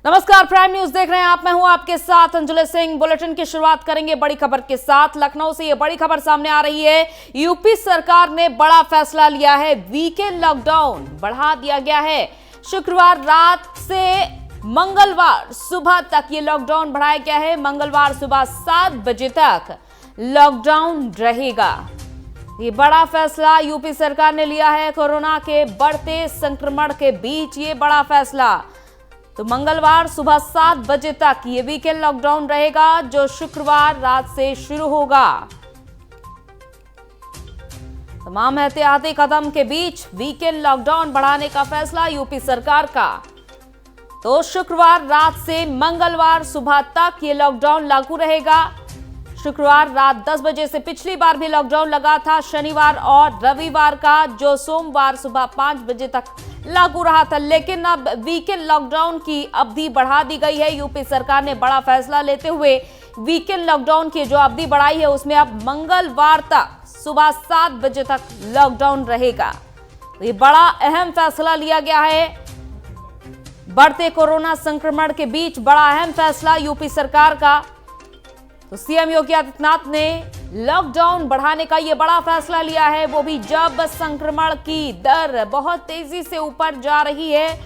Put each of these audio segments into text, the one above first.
नमस्कार, prime news देख रहे हैं आप। मैं हूं आपके साथ अंजुल सिंह। बुलेटिन की शुरुआत करेंगे बड़ी खबर के साथ। लखनऊ से ये बड़ी खबर सामने आ रही है। यूपी सरकार ने बड़ा फैसला लिया है। वीकेंड लॉकडाउन बढ़ा दिया गया है। शुक्रवार रात से मंगलवार सुबह तक ये लॉकडाउन बढ़ाया गया है। मंगलवार सुबह 7 बजे तक लॉकडाउन रहेगा। ये बड़ा फैसला यूपी सरकार ने लिया है। कोरोना के बढ़ते संक्रमण के बीच ये बड़ा फैसला। तो मंगलवार सुबह 7 बजे तक ये वीकेंड लॉकडाउन रहेगा, जो शुक्रवार रात से शुरू होगा। तमाम एहतियाती कदम के बीच वीकेंड लॉकडाउन बढ़ाने का फैसला यूपी सरकार का। तो शुक्रवार रात से मंगलवार सुबह तक ये लॉकडाउन लागू रहेगा। शुक्रवार रात 10 बजे से पिछली बार भी लॉकडाउन लगा था। शनिवार और रविवार का, जो सोमवार सुबह 5 बजे तक लागू रहा था। लेकिन अब वीकेंड लॉकडाउन की अवधि बढ़ा दी गई है। यूपी सरकार ने बड़ा फैसला लेते हुए वीकेंड लॉकडाउन की जो अवधि बढ़ाई है, उसमें अब मंगलवार तक सुबह 7 बजे तक लॉकडाउन रहेगा। तो ये बड़ा अहम फैसला लिया गया है। बढ़ते कोरोना संक्रमण के बीच बड़ा अहम फैसला यूपी सरकार का। तो सीएम योगी आदित्यनाथ ने लॉकडाउन बढ़ाने का यह बड़ा फैसला लिया है, वो भी जब संक्रमण की दर बहुत तेजी से ऊपर जा रही है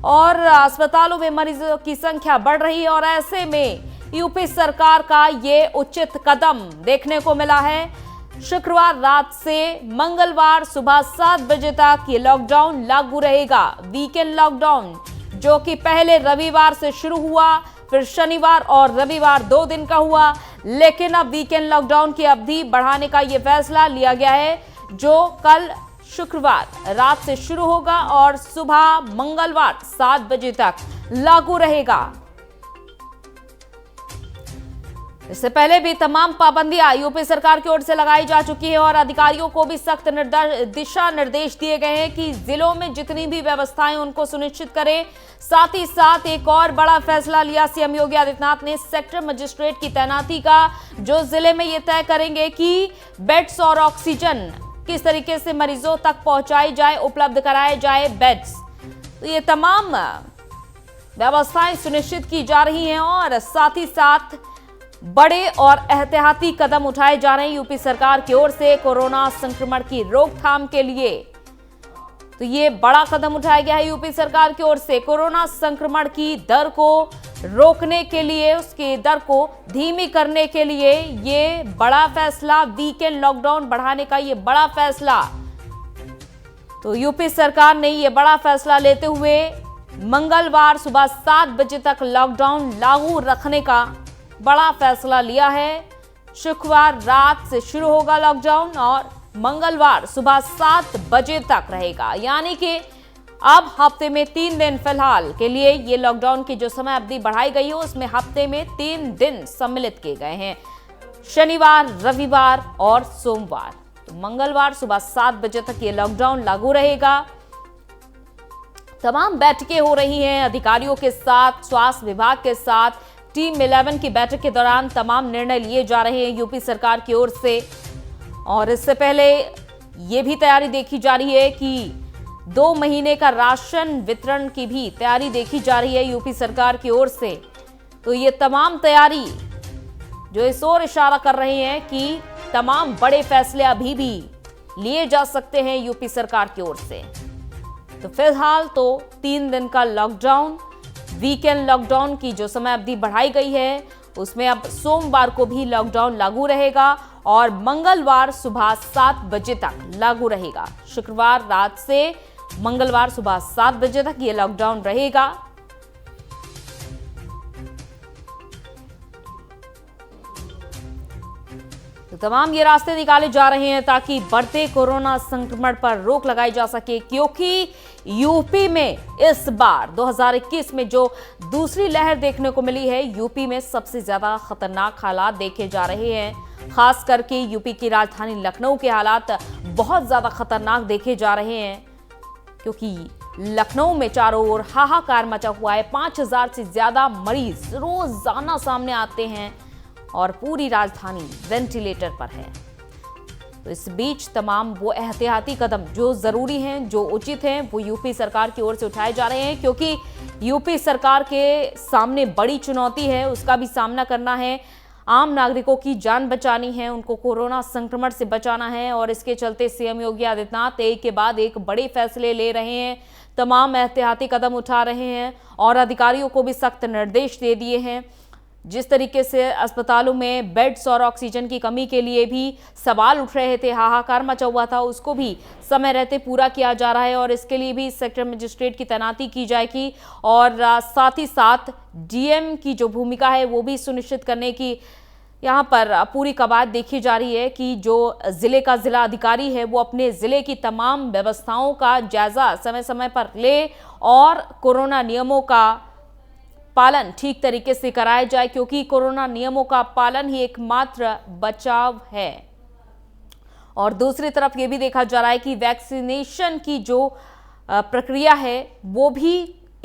और अस्पतालों में मरीजों की संख्या बढ़ रही है। और ऐसे में यूपी सरकार का ये उचित कदम देखने को मिला है। शुक्रवार रात से मंगलवार सुबह 7 बजे तक ये लॉकडाउन लागू रहेगा। वीकेंड लॉकडाउन जो कि पहले रविवार से शुरू हुआ, फिर शनिवार और रविवार 2 दिन का हुआ, लेकिन अब वीकेंड लॉकडाउन की अवधि बढ़ाने का यह फैसला लिया गया है, जो कल शुक्रवार रात से शुरू होगा और सुबह मंगलवार 7 बजे तक लागू रहेगा। इससे पहले भी तमाम पाबंदियां यूपी सरकार की ओर से लगाई जा चुकी है और अधिकारियों को भी सख्त दिशा निर्देश दिए गए हैं कि जिलों में जितनी भी व्यवस्थाएं उनको सुनिश्चित करें। साथ ही साथ एक और बड़ा फैसला लिया सीएम योगी आदित्यनाथ ने सेक्टर मजिस्ट्रेट की तैनाती का, जो जिले में ये तय करेंगे कि बेड्स और ऑक्सीजन किस तरीके से मरीजों तक पहुंचाई जाए, उपलब्ध कराए जाए बेड्स। तो ये तमाम व्यवस्थाएं सुनिश्चित की जा रही हैं और साथ ही साथ बड़े और एहतियाती कदम उठाए जा रहे हैं यूपी सरकार की ओर से कोरोना संक्रमण की रोकथाम के लिए। तो ये बड़ा कदम उठाया गया है यूपी सरकार की ओर से कोरोना संक्रमण की दर को रोकने के लिए, उसकी दर को धीमी करने के लिए ये बड़ा फैसला, वीकेंड लॉकडाउन बढ़ाने का ये बड़ा फैसला। तो यूपी सरकार ने ये बड़ा फैसला लेते हुए मंगलवार सुबह 7 बजे तक लॉकडाउन लागू रखने का बड़ा फैसला लिया है। शुक्रवार रात से शुरू होगा लॉकडाउन और मंगलवार सुबह 7 बजे तक रहेगा। यानी कि अब हफ्ते में 3 दिन फिलहाल के लिए ये लॉकडाउन की जो समय अवधि बढ़ाई गई है, उसमें हफ्ते में 3 दिन सम्मिलित किए गए हैं, शनिवार, रविवार और सोमवार। तो मंगलवार सुबह 7 बजे तक ये लॉकडाउन लागू रहेगा। तमाम बैठकें हो रही हैं अधिकारियों के साथ, स्वास्थ्य विभाग के साथ। टीम 11 की बैठक के दौरान तमाम निर्णय लिए जा रहे हैं यूपी सरकार की ओर से। और इससे पहले ये भी तैयारी देखी जा रही है कि 2 महीने का राशन वितरण की भी तैयारी देखी जा रही है यूपी सरकार की ओर से। तो ये तमाम तैयारी जो इस ओर इशारा कर रहे हैं कि तमाम बड़े फैसले अभी भी लिए जा सकते हैं यूपी सरकार की ओर से। तो फिलहाल तो 3 दिन का लॉकडाउन, वीकेंड लॉकडाउन की जो समय अवधि बढ़ाई गई है, उसमें अब सोमवार को भी लॉकडाउन लागू रहेगा और मंगलवार सुबह 7 बजे तक लागू रहेगा। शुक्रवार रात से मंगलवार सुबह 7 बजे तक ये लॉकडाउन रहेगा। तो तमाम ये रास्ते निकाले जा रहे हैं ताकि बढ़ते कोरोना संक्रमण पर रोक लगाई जा सके, क्योंकि यूपी में इस बार 2021 में जो दूसरी लहर देखने को मिली है, यूपी में सबसे ज्यादा खतरनाक हालात देखे जा रहे हैं। खास करके यूपी की राजधानी लखनऊ के हालात बहुत ज्यादा खतरनाक देखे जा रहे हैं, क्योंकि लखनऊ में चारों ओर हाहाकार मचा हुआ है। 5000 से ज्यादा मरीज रोजाना सामने आते हैं और पूरी राजधानी वेंटिलेटर पर है। तो इस बीच तमाम वो एहतियाती कदम जो जरूरी हैं, जो उचित हैं, वो यूपी सरकार की ओर से उठाए जा रहे हैं, क्योंकि यूपी सरकार के सामने बड़ी चुनौती है, उसका भी सामना करना है। आम नागरिकों की जान बचानी है, उनको कोरोना संक्रमण से बचाना है और इसके चलते सीएम योगी आदित्यनाथ एक के बाद एक बड़े फैसले ले रहे हैं, तमाम एहतियाती कदम उठा रहे हैं और अधिकारियों को भी सख्त निर्देश दे दिए हैं। जिस तरीके से अस्पतालों में बेड्स और ऑक्सीजन की कमी के लिए भी सवाल उठ रहे थे, हाहाकार मचा हुआ था, उसको भी समय रहते पूरा किया जा रहा है और इसके लिए भी सेक्टर मजिस्ट्रेट की तैनाती की जाएगी और साथ ही साथ डीएम की जो भूमिका है वो भी सुनिश्चित करने की यहाँ पर पूरी कवायद देखी जा रही है कि जो जिले का जिला अधिकारी है वो अपने जिले की तमाम व्यवस्थाओं का जायजा समय समय पर ले और कोरोना नियमों का पालन ठीक तरीके से कराया जाए, क्योंकि कोरोना नियमों का पालन ही एकमात्र बचाव है। और दूसरी तरफ ये भी देखा जा रहा है कि वैक्सीनेशन की जो प्रक्रिया है वो भी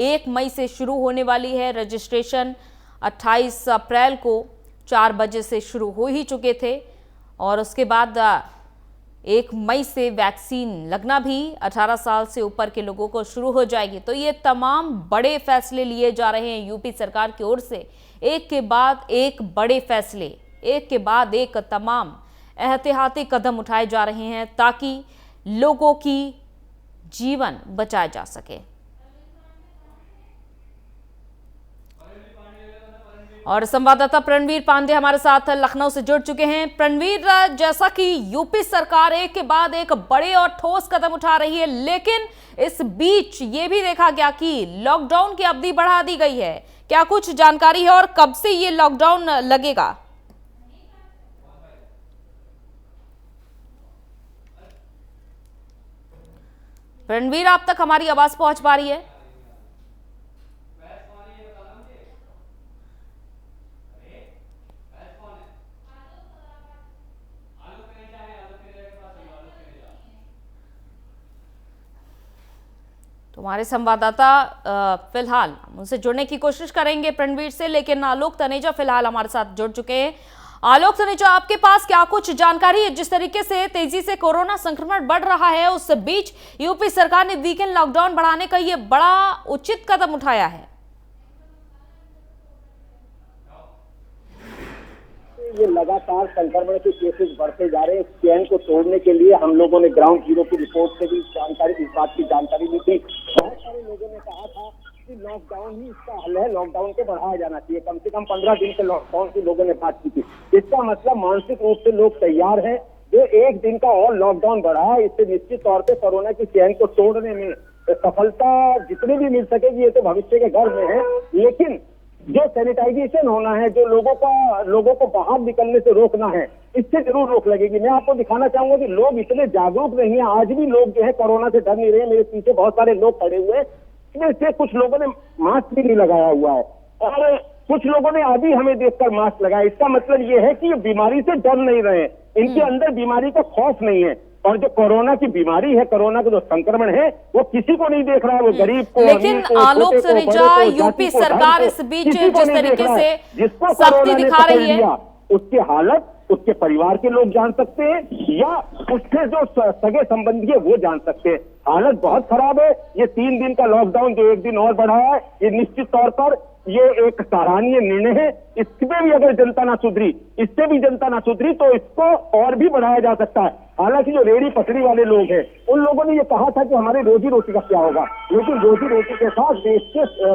1 मई से शुरू होने वाली है। रजिस्ट्रेशन 28 अप्रैल को 4 बजे से शुरू हो ही चुके थे और उसके बाद 1 मई से वैक्सीन लगना भी 18 साल से ऊपर के लोगों को शुरू हो जाएगी। तो ये तमाम बड़े फैसले लिए जा रहे हैं यूपी सरकार की ओर से, एक के बाद एक बड़े फैसले, एक के बाद एक तमाम एहतियाती कदम उठाए जा रहे हैं ताकि लोगों की जीवन बचाया जा सके। और संवाददाता प्रणवीर पांडे हमारे साथ लखनऊ से जुड़ चुके हैं। प्रणवीर, जैसा कि यूपी सरकार एक के बाद एक बड़े और ठोस कदम उठा रही है, लेकिन इस बीच ये भी देखा गया कि लॉकडाउन की अवधि बढ़ा दी गई है, क्या कुछ जानकारी है और कब से ये लॉकडाउन लगेगा? प्रणवीर, आप तक हमारी आवाज पहुंच पा रही है? तुम्हारे संवाददाता फिलहाल उनसे जुड़ने की कोशिश करेंगे प्रणवीर से, लेकिन आलोक तनेजा फिलहाल हमारे साथ जुड़ चुके हैं। आलोक तनेजा, आपके पास क्या कुछ जानकारी है? जिस तरीके से तेजी से कोरोना संक्रमण बढ़ रहा है, उस बीच यूपी सरकार ने वीकेंड लॉकडाउन बढ़ाने का ये बड़ा उचित कदम उठाया है। ये लगातार संक्रमण के केसेस बढ़ते जा रहे हैं। इस चैन को तोड़ने के लिए हम लोगों ने ग्राउंड जीरो की रिपोर्ट से भी इस बात की जानकारी ली थी। बहुत सारे लोगों ने कहा था कि लॉकडाउन ही इसका हल है, लॉकडाउन को बढ़ाया जाना चाहिए। कम से कम 15 दिन के लॉकडाउन की लोगों ने बात की थी। इसका मतलब मानसिक रूप से लोग तैयार हैं। जो 1 दिन का और लॉकडाउन बढ़ा, इससे निश्चित तौर पर कोरोना की चैन को तोड़ने में सफलता जितनी भी मिल सकेगी ये तो भविष्य के घर में है, लेकिन जो सैनिटाइजेशन होना है, जो लोगों को बाहर निकलने से रोकना है, इससे जरूर रोक लगेगी। मैं आपको दिखाना चाहूंगा कि लोग इतने जागरूक नहीं है, आज भी लोग जो है कोरोना से डर नहीं रहे। मेरे पीछे बहुत सारे लोग खड़े हुए हैं, इसमें से कुछ लोगों ने मास्क भी नहीं लगाया हुआ है और कुछ लोगों ने अभी हमें देखकर मास्क लगाया। इसका मतलब ये है कि ये बीमारी से डर नहीं रहे, इनके अंदर बीमारी का खौफ नहीं है। और जो कोरोना की बीमारी है, कोरोना का जो संक्रमण है, वो किसी को नहीं देख रहा है, वो गरीब को, लेकिन आलोक तनेजा, यूपी सरकार इस बीच जिस तरीके से सख्ती दिखा रही है, उसकी हालत उसके परिवार के लोग जान सकते हैं या उसके जो सगे संबंधी है वो जान सकते हैं। हालत बहुत खराब है। ये 3 दिन का लॉकडाउन जो 1 दिन और बढ़ाया है, ये निश्चित तौर पर ये एक सराहनीय निर्णय है। इसमें भी अगर जनता ना सुधरी, इससे भी जनता ना सुधरी तो इसको और भी बढ़ाया जा सकता है। हालांकि जो रेहड़ी पटरी वाले लोग हैं, उन लोगों ने ये कहा था कि हमारे रोजी रोटी का क्या होगा, लेकिन रोजी रोटी के साथ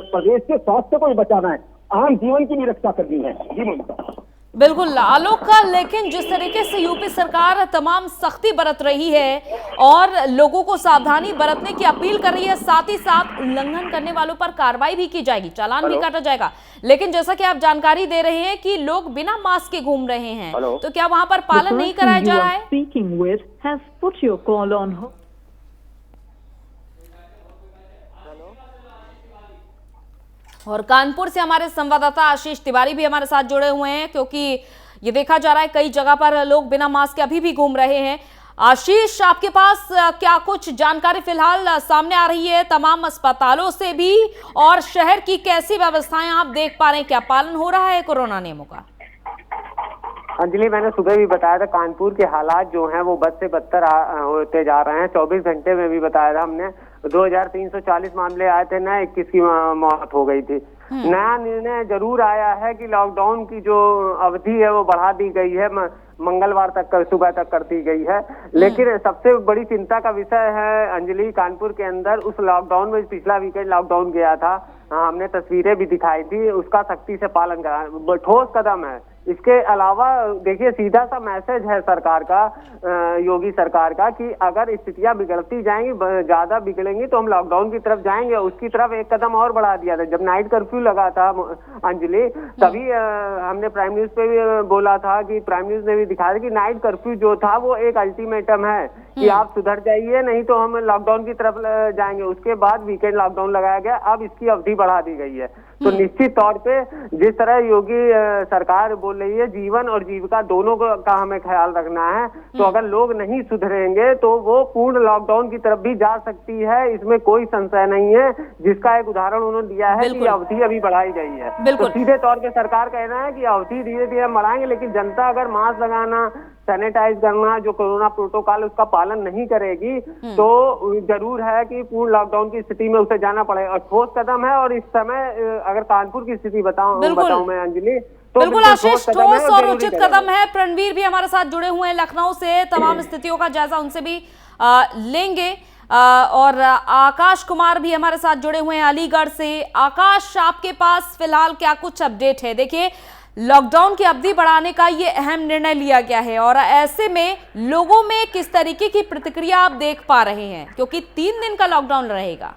प्रदेश के स्वास्थ्य को भी बचाना है, आम जीवन की भी रक्षा करनी है। जी ममता। बिल्कुल आलोक का, लेकिन जिस तरीके से यूपी सरकार तमाम सख्ती बरत रही है और लोगों को सावधानी बरतने की अपील कर रही है, साथ ही साथ उल्लंघन करने वालों पर कार्रवाई भी की जाएगी, चालान भी काटा जाएगा, लेकिन जैसा कि आप जानकारी दे रहे हैं कि लोग बिना मास्क के घूम रहे हैं, तो क्या वहां पर पालन नहीं कराया जा रहा है? और कानपुर से हमारे संवाददाता आशीष तिवारी भी हमारे साथ जुड़े हुए हैं, क्योंकि ये देखा जा रहा है कई जगह पर लोग बिना मास्क के अभी भी घूम रहे हैं। आशीष, आपके पास क्या कुछ जानकारी फिलहाल सामने आ रही है तमाम अस्पतालों से भी, और शहर की कैसी व्यवस्थाएं आप देख पा रहे हैं, क्या पालन हो रहा है कोरोना नियमों का? अंजलि, मैंने सुबह भी बताया था कानपुर के हालात जो हैं वो बद से बदतर होते जा रहे हैं। 24 घंटे में भी बताया था हमने। 2340 मामले आए थे ना, 21 की मौत हो गई थी। नया निर्णय जरूर आया है कि लॉकडाउन की जो अवधि है वो बढ़ा दी गई है, मंगलवार तक सुबह तक कर दी गई है। लेकिन सबसे बड़ी चिंता का विषय है अंजलि, कानपुर के अंदर उस लॉकडाउन में पिछला वीकेंड लॉकडाउन गया था, हमने तस्वीरें भी दिखाई थी, उसका सख्ती से पालन करा, ठोस कदम है। इसके अलावा देखिए सीधा सा मैसेज है सरकार का, योगी सरकार का, कि अगर स्थितियां बिगड़ती जाएंगी, ज्यादा बिगड़ेंगी तो हम लॉकडाउन की तरफ जाएंगे। उसकी तरफ एक कदम और बढ़ा दिया था जब नाइट कर्फ्यू लगा था अंजलि, तभी हमने प्राइम न्यूज पे भी बोला था कि प्राइम न्यूज ने भी दिखाया कि नाइट कर्फ्यू जो था वो एक अल्टीमेटम है कि आप सुधर जाइए, नहीं तो हम लॉकडाउन की तरफ जाएंगे। उसके बाद वीकेंड लॉकडाउन लगाया गया, अब इसकी अवधि बढ़ा दी गई है। तो निश्चित तौर पे जिस तरह योगी सरकार बोल रही है, जीवन और जीविका दोनों का हमें ख्याल रखना है, तो अगर लोग नहीं सुधरेंगे तो वो पूर्ण लॉकडाउन की तरफ भी जा सकती है, इसमें कोई संशय नहीं है। जिसका एक उदाहरण उन्होंने दिया है कि अवधि अभी बढ़ाई गई है, तो सीधे तौर पे सरकार कहना है कि अवधि धीरे धीरे हम बढ़ाएंगे, लेकिन जनता अगर मास्क लगाना, सैनिटाइज करना, जो कोरोना प्रोटोकॉल उसका पालन नहीं करेगी तो जरूर है कि पूर्ण लॉकडाउन की स्थिति में उसे जाना पड़ेगा। और ठोस कदम है। और इस समय अगर कानपुर की स्थिति बताऊं मैं अंजलि, तो बिल्कुल आशीष, ठोस और उचित कदम है। प्रणवीर भी हमारे साथ जुड़े हुए हैं लखनऊ से, तमाम स्थितियों का जायजा उनसे भी लेंगे। और आकाश कुमार भी हमारे साथ जुड़े हुए हैं अलीगढ़ से। आकाश, आपके पास फिलहाल क्या कुछ अपडेट है? देखिए, लॉकडाउन की अवधि बढ़ाने का ये अहम निर्णय लिया गया है और ऐसे में लोगों में किस तरीके की प्रतिक्रिया आप देख पा रहे हैं, क्योंकि 3 दिन का लॉकडाउन रहेगा?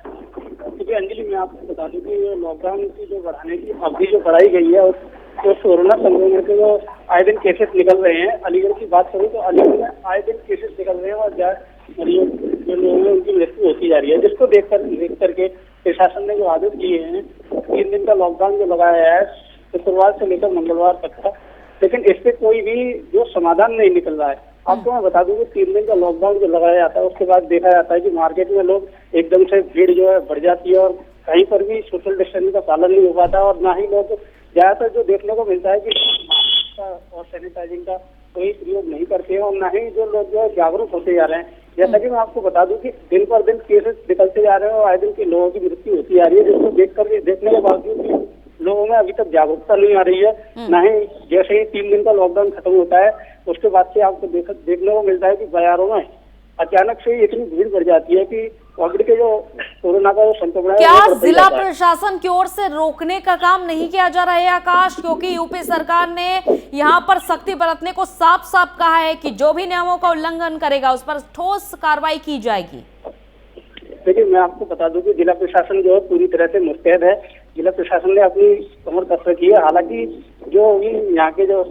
देखिए अंजलि, मैं आपको बता दूं कि लॉकडाउन की जो बढ़ाने की अवधि जो बढ़ाई गई है, तो कोरोना संक्रमण के जो आए दिन केसेस निकल रहे हैं, अलीगढ़ की बात करूँ तो अलीगढ़ में आए दिन केसेस निकल रहे हैं और जो लोगों में उनकी मृत्यु होती जा रही है, जिसको देख करके प्रशासन ने जो आदेश दिए हैं, 3 दिन का लॉकडाउन जो लगाया है शुक्रवार से लेकर मंगलवार तक का, लेकिन इस पे कोई भी जो समाधान नहीं निकल रहा है। आपको मैं बता दूं कि 3 दिन का लॉकडाउन जो लगाया जाता है, उसके बाद देखा जाता है कि मार्केट में लोग एकदम से भीड़ जो है बढ़ जाती है और कहीं पर भी सोशल डिस्टेंसिंग का पालन नहीं हो पाता, और ना ही लोग ज्यादातर जो देखने को मिलता है कि मास्क और सैनिटाइजिंग का कोई प्रयोग नहीं करते हैं, और ना ही जो लोग जो है जागरूक होते जा रहे हैं। जैसा कि मैं आपको बता दूं कि दिन पर दिन केसेस निकलते जा रहे हैं और आए दिन के लोगों की मृत्यु होती जा रही है, जिसको देखने के बावजूद भी लोगों में अभी तक जागरूकता नहीं आ रही है। ना ही जैसे ही 3 दिन का लॉकडाउन खत्म होता है उसके बाद से आपको देखने को मिलता है कि बाजारों में अचानक से इतनी भीड़ बढ़ जाती है कि कोविड के जो कोरोना का संक्रमण है, क्या जिला प्रशासन की ओर से रोकने का काम नहीं किया जा रहा है आकाश? क्योंकि यूपी सरकार ने यहाँ पर सख्ती बरतने को साफ साफ कहा है कि जो भी नियमों का उल्लंघन करेगा उस पर ठोस कार्रवाई की जाएगी। देखिए, मैं आपको बता दूं कि जिला प्रशासन जो है पूरी तरह से मुस्तैद है। जिला प्रशासन ने अपनी कमर कस रखी है। हालांकि जो यहाँ के जो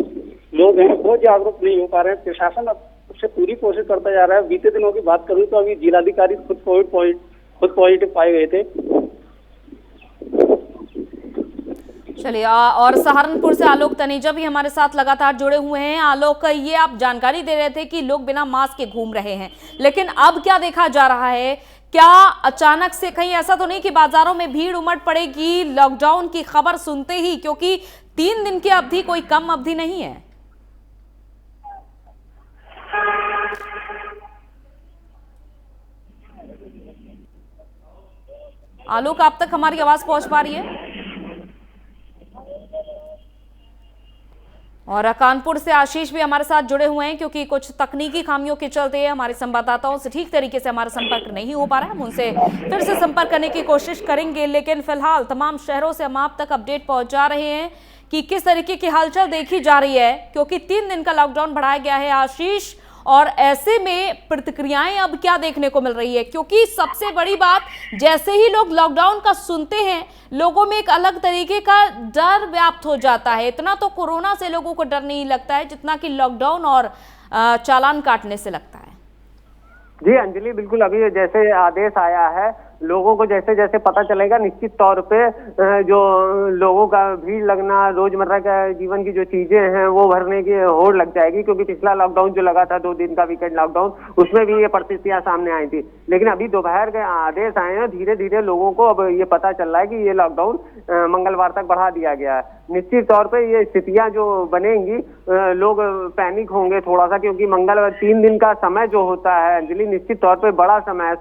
लोग हैं वो जागरूक नहीं हो पा रहे हैं। प्रशासन अब उससे पूरी कोशिश करता जा रहा है। बीते दिनों की बात करूं तो अभी जिलाधिकारी खुद पॉजिटिव पाए गए थे। चलिए, और सहारनपुर से आलोक तनेजा भी हमारे साथ लगातार जुड़े हुए हैं। आलोक, ये आप जानकारी दे रहे थे कि लोग बिना मास्क के घूम रहे हैं, लेकिन अब क्या देखा जा रहा है? क्या अचानक से कहीं ऐसा तो नहीं कि बाजारों में भीड़ उमड़ पड़ेगी लॉकडाउन की खबर सुनते ही? क्योंकि 3 दिन की अवधि कोई कम अवधि नहीं है। आलोक, आप तक हमारी आवाज पहुंच पा रही है? और कानपुर से आशीष भी हमारे साथ जुड़े हुए हैं, क्योंकि कुछ तकनीकी खामियों के चलते हमारे संवाददाताओं से ठीक तरीके से हमारा संपर्क नहीं हो पा रहा है। हम उनसे फिर से संपर्क करने की कोशिश करेंगे, लेकिन फिलहाल तमाम शहरों से हम आप तक अपडेट पहुंचा रहे हैं कि किस तरीके की हलचल देखी जा रही है, क्योंकि 3 दिन का लॉकडाउन बढ़ाया गया है आशीष। और ऐसे में प्रतिक्रियाएं अब क्या देखने को मिल रही है? क्योंकि सबसे बड़ी बात, जैसे ही लोग लॉकडाउन का सुनते हैं लोगों में एक अलग तरीके का डर व्याप्त हो जाता है। इतना तो कोरोना से लोगों को डर नहीं लगता है जितना कि लॉकडाउन और चालान काटने से लगता है। जी अंजलि, बिल्कुल। अभी जैसे आदेश आया है, लोगों को जैसे जैसे पता चलेगा, निश्चित तौर पे जो लोगों का भीड़ लगना, रोजमर्रा का जीवन की जो चीजें हैं वो भरने की होड़ लग जाएगी। क्योंकि पिछला लॉकडाउन जो लगा था 2 दिन का वीकेंड लॉकडाउन, उसमें भी ये परिस्थितियां सामने आई थी। लेकिन अभी दोपहर के आदेश आए हैं, धीरे धीरे लोगों को अब ये पता चल रहा है कि ये लॉकडाउन मंगलवार तक बढ़ा दिया गया है। निश्चित तौर पे ये स्थितियां जो बनेंगी, लोग पैनिक होंगे थोड़ा सा, क्योंकि मंगलवार 3 दिन का समय जो होता है अंजलि, निश्चित तौर पे बड़ा समय है।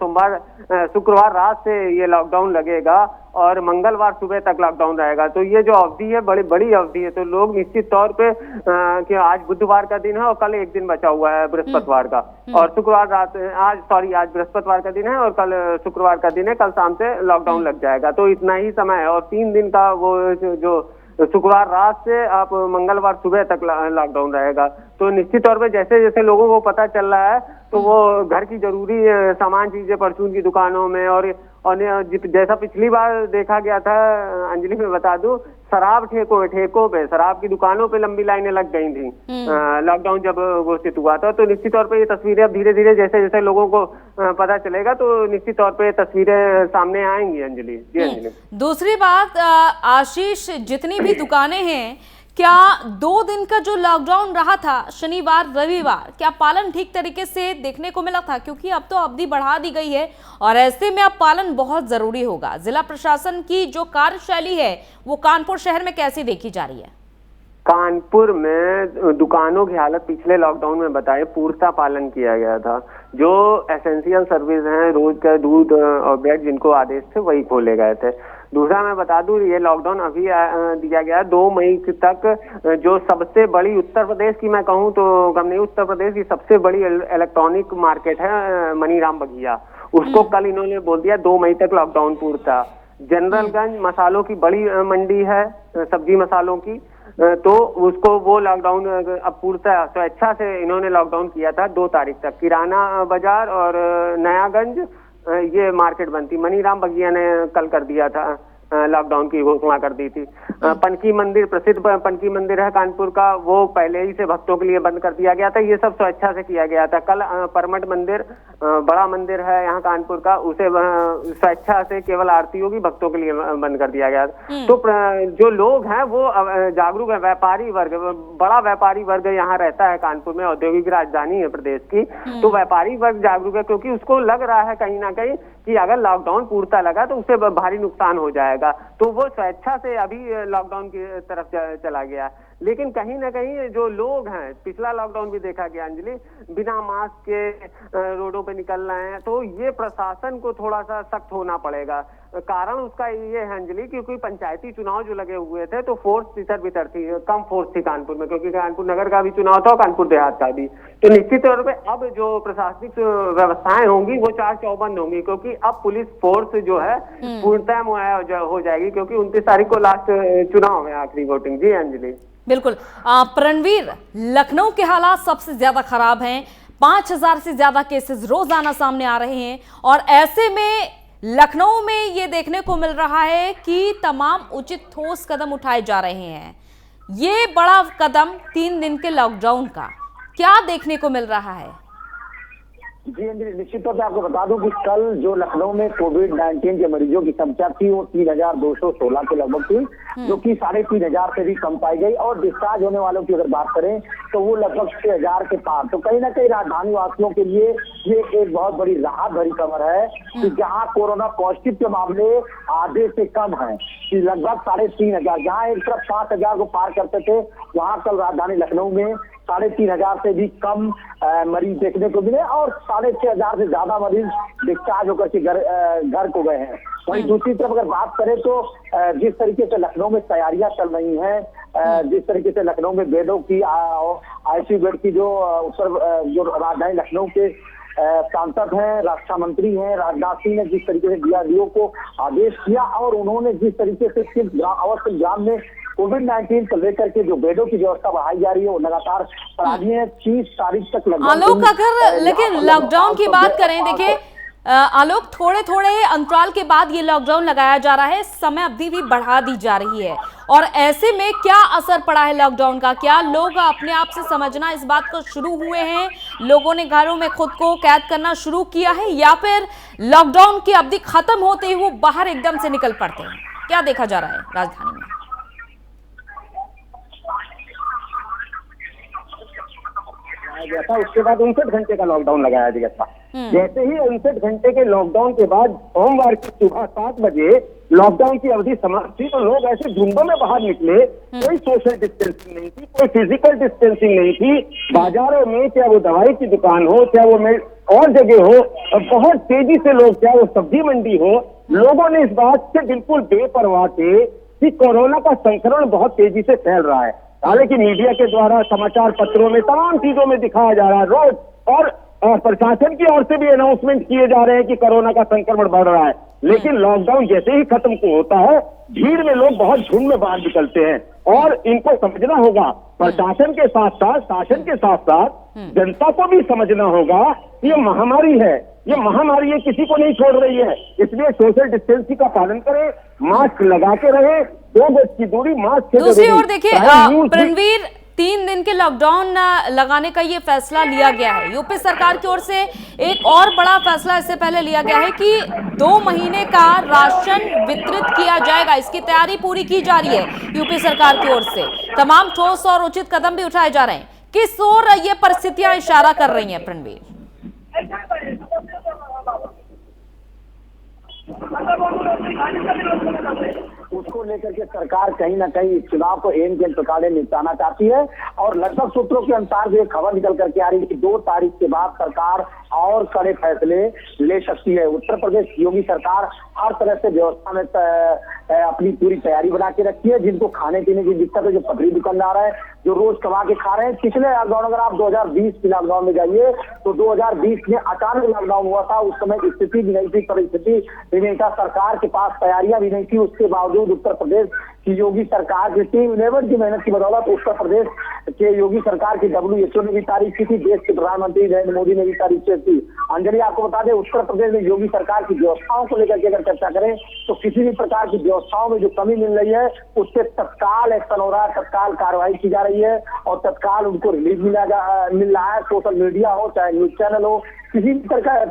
शुक्रवार रात से ये लॉकडाउन लगेगा और मंगलवार सुबह तक लॉकडाउन रहेगा। तो ये जो अवधि है बड़ी बड़ी अवधि है। तो लोग निश्चित तौर पे कि आज बुधवार का दिन है और कल एक दिन बचा हुआ है बृहस्पतिवार का, और शुक्रवार रात आज बृहस्पतिवार का दिन है और कल शुक्रवार का दिन है, कल शाम से लॉकडाउन लग जाएगा। तो इतना ही समय है और 3 दिन का वो जो शुक्रवार रात से आप मंगलवार सुबह तक लॉकडाउन रहेगा। तो निश्चित तौर पे जैसे जैसे लोगों को पता चल रहा है तो वो घर की जरूरी सामान चीजें परचून की दुकानों में और जैसा पिछली बार देखा गया था अंजलि, में बता दूं, शराब ठेकों पे, शराब की दुकानों पे लंबी लाइनें लग गई थी लॉकडाउन जब घोषित हुआ था। तो निश्चित तौर पे ये तस्वीरें अब धीरे धीरे जैसे जैसे लोगों को पता चलेगा तो निश्चित तौर पे तस्वीरें सामने आएंगी अंजलि। जी अंजलि, दूसरी बात आशीष, जितनी भी दुकानें हैं, क्या 2 दिन का जो लॉकडाउन रहा था शनिवार रविवार, क्या पालन ठीक तरीके से देखने को मिला था? क्योंकि अब तो अवधि बढ़ा दी गई है और ऐसे में अब पालन बहुत जरूरी होगा। जिला प्रशासन की जो कार्यशैली है वो कानपुर शहर में कैसी देखी जा रही है? कानपुर में दुकानों की हालत पिछले लॉकडाउन में बताए पूर्णतः पालन किया गया था। जो एसेंशियल सर्विस हैं, रोज का दूध और ब्रेड जिनको आदेश थे वही खोले गए थे। दूसरा मैं बता दूं, ये लॉकडाउन अभी दिया गया 2 मई तक। जो सबसे बड़ी उत्तर प्रदेश की मैं कहूं तो नहीं, उत्तर प्रदेश की सबसे बड़ी इलेक्ट्रॉनिक मार्केट है मनीराम बगिया, उसको कल इन्होंने बोल दिया 2 मई तक लॉकडाउन पूर्णतः। जनरलगंज मसालों की बड़ी मंडी है, सब्जी मसालों की, तो उसको वो लॉकडाउन अब पूर्णतः स्वेच्छा से इन्होंने लॉकडाउन किया था 2 तारीख तक। किराना बाजार और नयागंज ये मार्केट बनती, मनीराम बगिया ने कल कर दिया था, लॉकडाउन की घोषणा कर दी थी। पनकी मंदिर, प्रसिद्ध पनकी मंदिर है कानपुर का, वो पहले ही से भक्तों के लिए बंद कर दिया गया था। ये सब स्वेच्छा से किया गया था। कल परमठ मंदिर, बड़ा मंदिर है यहाँ कानपुर का, उसे स्वेच्छा से केवल आरती होगी, भक्तों के लिए बंद कर दिया गया। तो जो लोग हैं वो जागरूक है। व्यापारी वर्ग, बड़ा व्यापारी वर्ग यहाँ रहता है कानपुर में, औद्योगिक राजधानी है प्रदेश की, तो व्यापारी वर्ग जागरूक है, क्योंकि उसको लग रहा है कहीं ना कहीं कि अगर लॉकडाउन पूर्णतः लगा तो उसे भारी नुकसान हो जाएगा। तो वो स्वेच्छा से अभी लॉकडाउन की तरफ चला गया। लेकिन कहीं ना कहीं जो लोग हैं, पिछला लॉकडाउन भी देखा गया अंजलि, बिना मास्क के रोडों पे निकल रहे हैं। तो ये प्रशासन को थोड़ा सा सख्त होना पड़ेगा। कारण उसका ये है अंजलि, क्योंकि पंचायती चुनाव जो लगे हुए थे तो फोर्स तितर बितर थी, कम फोर्स थी कानपुर में, क्योंकि कानपुर नगर का भी चुनाव था और कानपुर देहात का भी। तो निश्चित तौर पे अब जो प्रशासनिक व्यवस्थाएं होंगी वो 4 चौबंद होंगी, क्योंकि अब पुलिस फोर्स जो है पूर्णतः मुहैया हो जाएगी, क्योंकि 29 तारीख को लास्ट चुनाव है, आखिरी वोटिंग। जी अंजलि, बिल्कुल। प्रणवीर, लखनऊ के हालात सबसे ज्यादा खराब हैं। 5000 से ज्यादा केसेस रोजाना सामने आ रहे हैं और ऐसे में लखनऊ में ये देखने को मिल रहा है कि तमाम उचित ठोस कदम उठाए जा रहे हैं। ये बड़ा कदम 3 दिन के लॉकडाउन का क्या देखने को मिल रहा है? जी अंजलि, निश्चित तौर पर आपको बता दूं कि कल जो लखनऊ में कोविड-19 के मरीजों की संख्या थी वो 3216 के लगभग थी, जो कि 3500 से भी कम पाई गई। और डिस्चार्ज होने वालों की अगर बात करें तो वो लगभग 6000 के पार। तो कहीं ना कहीं राजधानी वासियों के लिए ये एक बहुत बड़ी राहत भरी खबर है कि जहाँ कोरोना पॉजिटिव के मामले आधे से कम है, कि लगभग 3500, जहाँ एक तरफ 5000 को पार करते थे, वहाँ कल राजधानी लखनऊ में 3500 से भी कम मरीज देखने को मिले और 6500 से ज्यादा मरीज डिस्चार्ज होकर के घर को गए हैं। वहीं दूसरी तरफ अगर बात करें तो जिस तरीके से लखनऊ में तैयारियां चल रही हैं, जिस तरीके से लखनऊ में बेडों की, आईसीयू बेड की जो राजधानी लखनऊ के सांसद हैं, रक्षा मंत्री हैं राजनाथ सिंह ने जिस तरीके से डीआरडीओ को आदेश किया और उन्होंने जिस तरीके से सिर्फ आवश्यक ग्राम में कोविड-19 को लेकर के जो बेडों की व्यवस्था बढ़ाई जा रही है वो लगातार प्रारंभ है। 30 तारीख तक लगभग। आलोक, अगर लेकिन लॉकडाउन की बात करें, देखिए आलोक, थोड़े थोड़े अंतराल के बाद ये लॉकडाउन लगाया जा रहा है, समय अवधि भी बढ़ा दी जा रही है, और ऐसे में क्या असर पड़ा है लॉकडाउन का? क्या लोग अपने आप से समझना इस बात को शुरू हुए हैं, लोगों ने घरों में खुद को कैद करना शुरू किया है, या फिर लॉकडाउन की अवधि खत्म होते ही वो बाहर एकदम से निकल पड़ते हैं? क्या देखा जा रहा है राजधानी में? गया था, उसके बाद 59 घंटे का लॉकडाउन लगाया गया था। जैसे ही 59 घंटे के लॉकडाउन के बाद सोमवार की सुबह 7 बजे लॉकडाउन की अवधि समाप्त थी तो लोग ऐसे झुंडों में बाहर निकले कोई सोशल डिस्टेंसिंग नहीं थी, कोई फिजिकल डिस्टेंसिंग नहीं थी। बाजारों में चाहे वो दवाई की दुकान हो, चाहे वो और जगह हो, बहुत तेजी से लोग, चाहे वो सब्जी मंडी हो, लोगों ने इस बात से बिल्कुल बेपरवाह थे कि कोरोना का संक्रमण बहुत तेजी से फैल रहा है। हालांकि मीडिया के द्वारा, समाचार पत्रों में, तमाम चीजों में दिखाया जा रहा है रोज, और प्रशासन की ओर से भी अनाउंसमेंट किए जा रहे हैं कि कोरोना का संक्रमण बढ़ रहा है। लेकिन लॉकडाउन जैसे ही खत्म होता है, भीड़ में लोग बहुत झुंड में बाहर निकलते हैं। और इनको समझना होगा, प्रशासन के साथ साथ, शासन के साथ साथ जनता को भी समझना होगा कि ये महामारी है, ये महामारी है, किसी को नहीं छोड़ रही है। इसलिए सोशल डिस्टेंसिंग का पालन करें, मास्क लगा के रहे, 2 गज की दूरी, मास्क। दूसरी ओर देखिए प्रणवीर, 3 दिन के लॉकडाउन लगाने का ये फैसला लिया गया है। यूपी सरकार की ओर से एक और बड़ा फैसला इससे पहले लिया गया है कि 2 महीने का राशन वितरित किया जाएगा। इसकी तैयारी पूरी की जा रही है यूपी सरकार की ओर से। तमाम ठोस और उचित कदम भी उठाए जा रहे हैं। किस ओर ये परिस्थितियां इशारा कर रही हैं प्रणवीर? उसको लेकर के सरकार कहीं ना कहीं चुनाव को एम के प्रकार निपटाना चाहती है। और लगभग सूत्रों के अनुसार जो खबर निकल करके आ रही है कि 2 तारीख के बाद सरकार और कड़े फैसले ले सकती है। उत्तर प्रदेश योगी सरकार हर तरह से व्यवस्था में अपनी पूरी तैयारी बना के रखी है। जिनको खाने पीने की दिक्कत है, जो पटरी दुकानदार है, जो रोज कमा के खा रहे हैं। पिछले लॉकडाउन, अगर आप 2020 की लॉकडाउन में जाइए तो 2020 में अचानक लॉकडाउन हुआ था। उस समय स्थिति भी नहीं थी, परिस्थिति भी नहीं था, सरकार के पास तैयारियां भी नहीं थी। उसके बावजूद उत्तर प्रदेश की योगी सरकार की टीम 11 की मेहनत की बदौलत उत्तर प्रदेश के योगी सरकार की WHO ने भी तारीफ की थी, देश के प्रधानमंत्री नरेंद्र मोदी ने भी तारीफ की थी। अंजलि, आपको बता दें, उत्तर प्रदेश में योगी सरकार की व्यवस्थाओं को लेकर के अगर चर्चा करें तो किसी भी प्रकार की व्यवस्थाओं में जो कमी मिल रही है उससे तत्काल एक्शन हो रहा है, तत्काल कार्रवाई की जा रही है और तत्काल उनको रिलीफ मिल रहा है। सोशल मीडिया हो, चाहे न्यूज चैनल हो, किसी भी प्रकार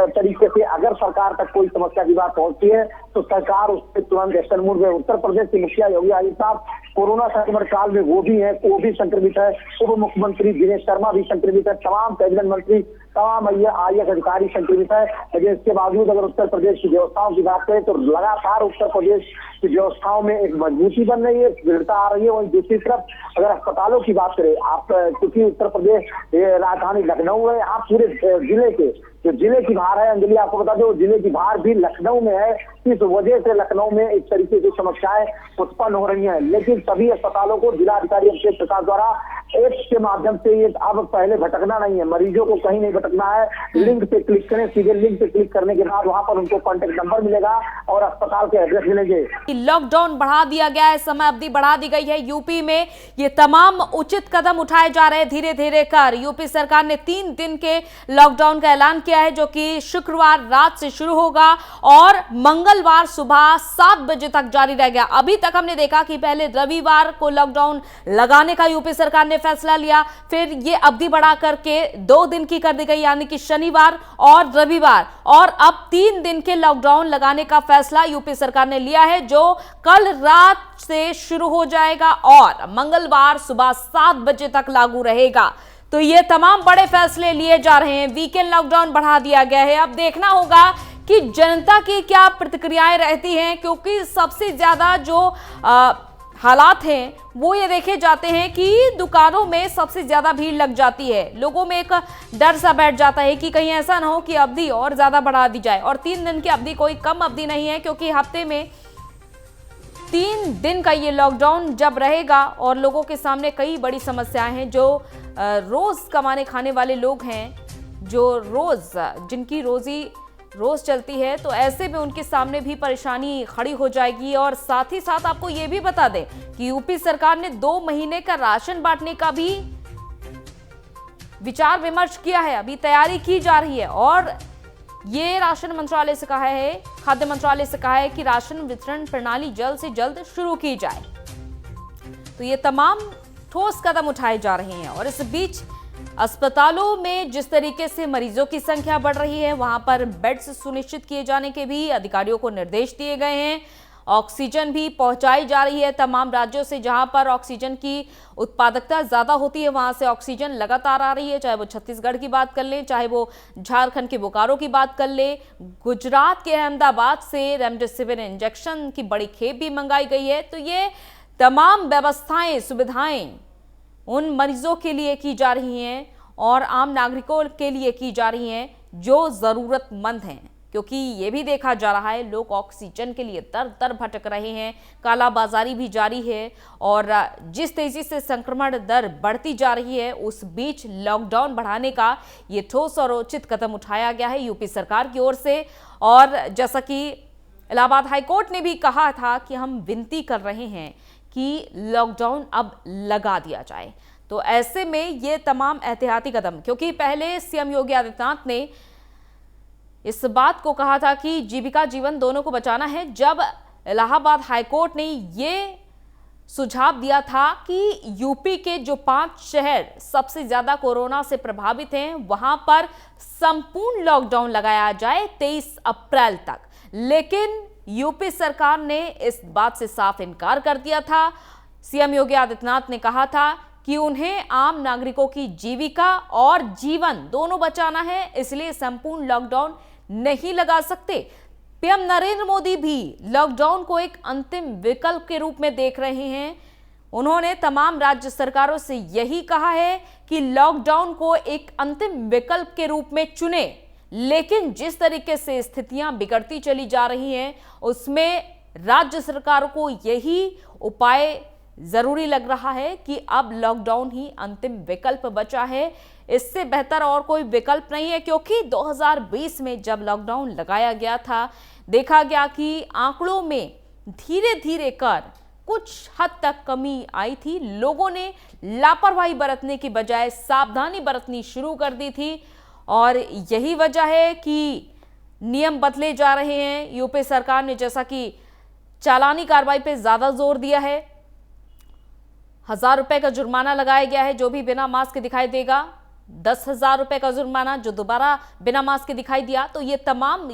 तरीके से अगर सरकार तक कोई समस्या की बात पहुंचती है तो सरकार उस पर तुरंत एक्शन मूड में। उत्तर प्रदेश के मुखिया योगी आदित्यनाथ कोरोना संक्रमण काल में वो भी संक्रमित है, उप मुख्यमंत्री दिनेश शर्मा भी संक्रमित है, तमाम कैबिनेट मंत्री, तमाम IAS अधिकारी संक्रमित है। लेकिन इसके बावजूद अगर उत्तर प्रदेश की व्यवस्थाओं की बात करें तो लगातार उत्तर प्रदेश की व्यवस्थाओं में एक मजबूती बन रही है, दृढ़ता आ रही है। वहीं दूसरी तरफ अगर अस्पतालों की बात करें आप, क्योंकि उत्तर प्रदेश राजधानी लखनऊ है, आप पूरे जिले के जो जिले की भार है, अंजलि आपको बता दो, जिले की भार भी लखनऊ में है। इस वजह से लखनऊ में एक तरीके की समस्याएं उत्पन्न हो रही हैं। लेकिन सभी अस्पतालों को जिलाधिकारी अभिषेक प्रसाद द्वारा ऐप्स के माध्यम से ये अब पहले भटकना नहीं है, मरीजों को कहीं नहीं भटकना है। लिंक पे क्लिक करें, सीधे लिंक पे क्लिक करने के बाद वहां पर उनको कॉन्टेक्ट नंबर मिलेगा और अस्पताल के एड्रेस मिलेंगे। लॉकडाउन बढ़ा दिया गया है, समय अवधि बढ़ा दी गई है यूपी में। ये तमाम उचित कदम उठाए जा रहे हैं धीरे धीरे कर। यूपी सरकार ने 3 दिन के लॉकडाउन का ऐलान किया है, जो कि शुक्रवार रात से शुरू होगा और मंगलवार सुबह 7 बजे तक जारी रहेगा। अभी तक हमने देखा कि पहले रविवार को लॉकडाउन लगाने का यूपी सरकार ने फैसला लिया, फिर ये अवधि बढ़ा करके 2 दिन की कर दी गई, यानी कि शनिवार और रविवार, और अब 3 दिन के लॉकडाउन लगाने का फैसला यूपी सरकार ने लिया है, जो कल रात से शुरू हो जाएगा और मंगलवार सुबह 7 बजे तक लागू रहेगा। तो ये तमाम बड़े फैसले लिए जा रहे हैं। वीकेंड लॉकडाउन बढ़ा दिया गया है। अब देखना होगा कि जनता की क्या प्रतिक्रियाएं रहती हैं, क्योंकि सबसे ज्यादा जो हालात हैं वो ये देखे जाते हैं कि दुकानों में सबसे ज्यादा भीड़ लग जाती है। लोगों में एक डर सा बैठ जाता है कि कहीं ऐसा ना हो कि अवधि और ज्यादा बढ़ा दी जाए। और 3 दिन की अवधि कोई कम अवधि नहीं है, क्योंकि हफ्ते में 3 दिन का ये लॉकडाउन जब रहेगा और लोगों के सामने कई बड़ी समस्याएं हैं। जो रोज कमाने खाने वाले लोग हैं, जो जिनकी रोजी रोज चलती है, तो ऐसे में उनके सामने भी परेशानी खड़ी हो जाएगी। और साथ ही साथ आपको ये भी बता दें कि यूपी सरकार ने 2 महीने का राशन बांटने का भी विचार विमर्श किया है, अभी तैयारी की जा रही है। और ये राशन मंत्रालय से कहा है, खाद्य मंत्रालय से कहा है कि राशन वितरण प्रणाली जल्द से जल्द शुरू की जाए। तो ये तमाम ठोस कदम उठाए जा रहे हैं। और इस बीच अस्पतालों में जिस तरीके से मरीजों की संख्या बढ़ रही है, वहां पर बेड्स सुनिश्चित किए जाने के भी अधिकारियों को निर्देश दिए गए हैं। ऑक्सीजन भी पहुंचाई जा रही है तमाम राज्यों से, जहां पर ऑक्सीजन की उत्पादकता ज्यादा होती है वहां से ऑक्सीजन लगातार आ रही है। चाहे वो छत्तीसगढ़ की बात कर लें, चाहे वो झारखंड के बोकारो की बात कर ले, गुजरात के अहमदाबाद से रेमडेसिविर इंजेक्शन की बड़ी खेप भी मंगाई गई है। तो ये तमाम व्यवस्थाएं, सुविधाएं उन मरीजों के लिए की जा रही हैं और आम नागरिकों के लिए की जा रही हैं जो जरूरतमंद हैं, क्योंकि ये भी देखा जा रहा है लोग ऑक्सीजन के लिए दर दर भटक रहे हैं, कालाबाजारी भी जारी है और जिस तेजी से संक्रमण दर बढ़ती जा रही है उस बीच लॉकडाउन बढ़ाने का ये ठोस और उचित कदम उठाया गया है यूपी सरकार की ओर से। और जैसा कि इलाहाबाद हाईकोर्ट ने भी कहा था कि हम विनती कर रहे हैं कि लॉकडाउन अब लगा दिया जाए, तो ऐसे में ये तमाम एहतियाती कदम, क्योंकि पहले सीएम योगी आदित्यनाथ ने इस बात को कहा था कि जीविका जीवन दोनों को बचाना है, जब इलाहाबाद हाईकोर्ट ने ये सुझाव दिया था कि यूपी के जो 5 शहर सबसे ज्यादा कोरोना से प्रभावित हैं वहां पर संपूर्ण लॉकडाउन लगाया जाए 23 अप्रैल तक, लेकिन यूपी सरकार ने इस बात से साफ इनकार कर दिया था। सीएम योगी आदित्यनाथ ने कहा था कि उन्हें आम नागरिकों की जीविका और जीवन दोनों बचाना है, इसलिए संपूर्ण लॉकडाउन नहीं लगा सकते। पीएम नरेंद्र मोदी भी लॉकडाउन को एक अंतिम विकल्प के रूप में देख रहे हैं। उन्होंने तमाम राज्य सरकारों से यही कहा है कि लॉकडाउन को एक अंतिम विकल्प के रूप में चुने, लेकिन जिस तरीके से स्थितियां बिगड़ती चली जा रही हैं उसमें राज्य सरकारों को यही उपाय जरूरी लग रहा है कि अब लॉकडाउन ही अंतिम विकल्प बचा है, इससे बेहतर और कोई विकल्प नहीं है। क्योंकि 2020 में जब लॉकडाउन लगाया गया था देखा गया कि आंकड़ों में धीरे धीरे कर कुछ हद तक कमी आई थी, लोगों ने लापरवाही बरतने की बजाय सावधानी बरतनी शुरू कर दी थी और यही वजह है कि नियम बदले जा रहे हैं। यूपी सरकार ने जैसा कि चालानी कार्रवाई पे ज्यादा जोर दिया है, 1000 रुपए का जुर्माना लगाया गया है जो भी बिना मास्क के दिखाई देगा, 10,000 रुपए का जुर्माना जो दोबारा बिना मास्क के दिखाई दिया। तो ये तमाम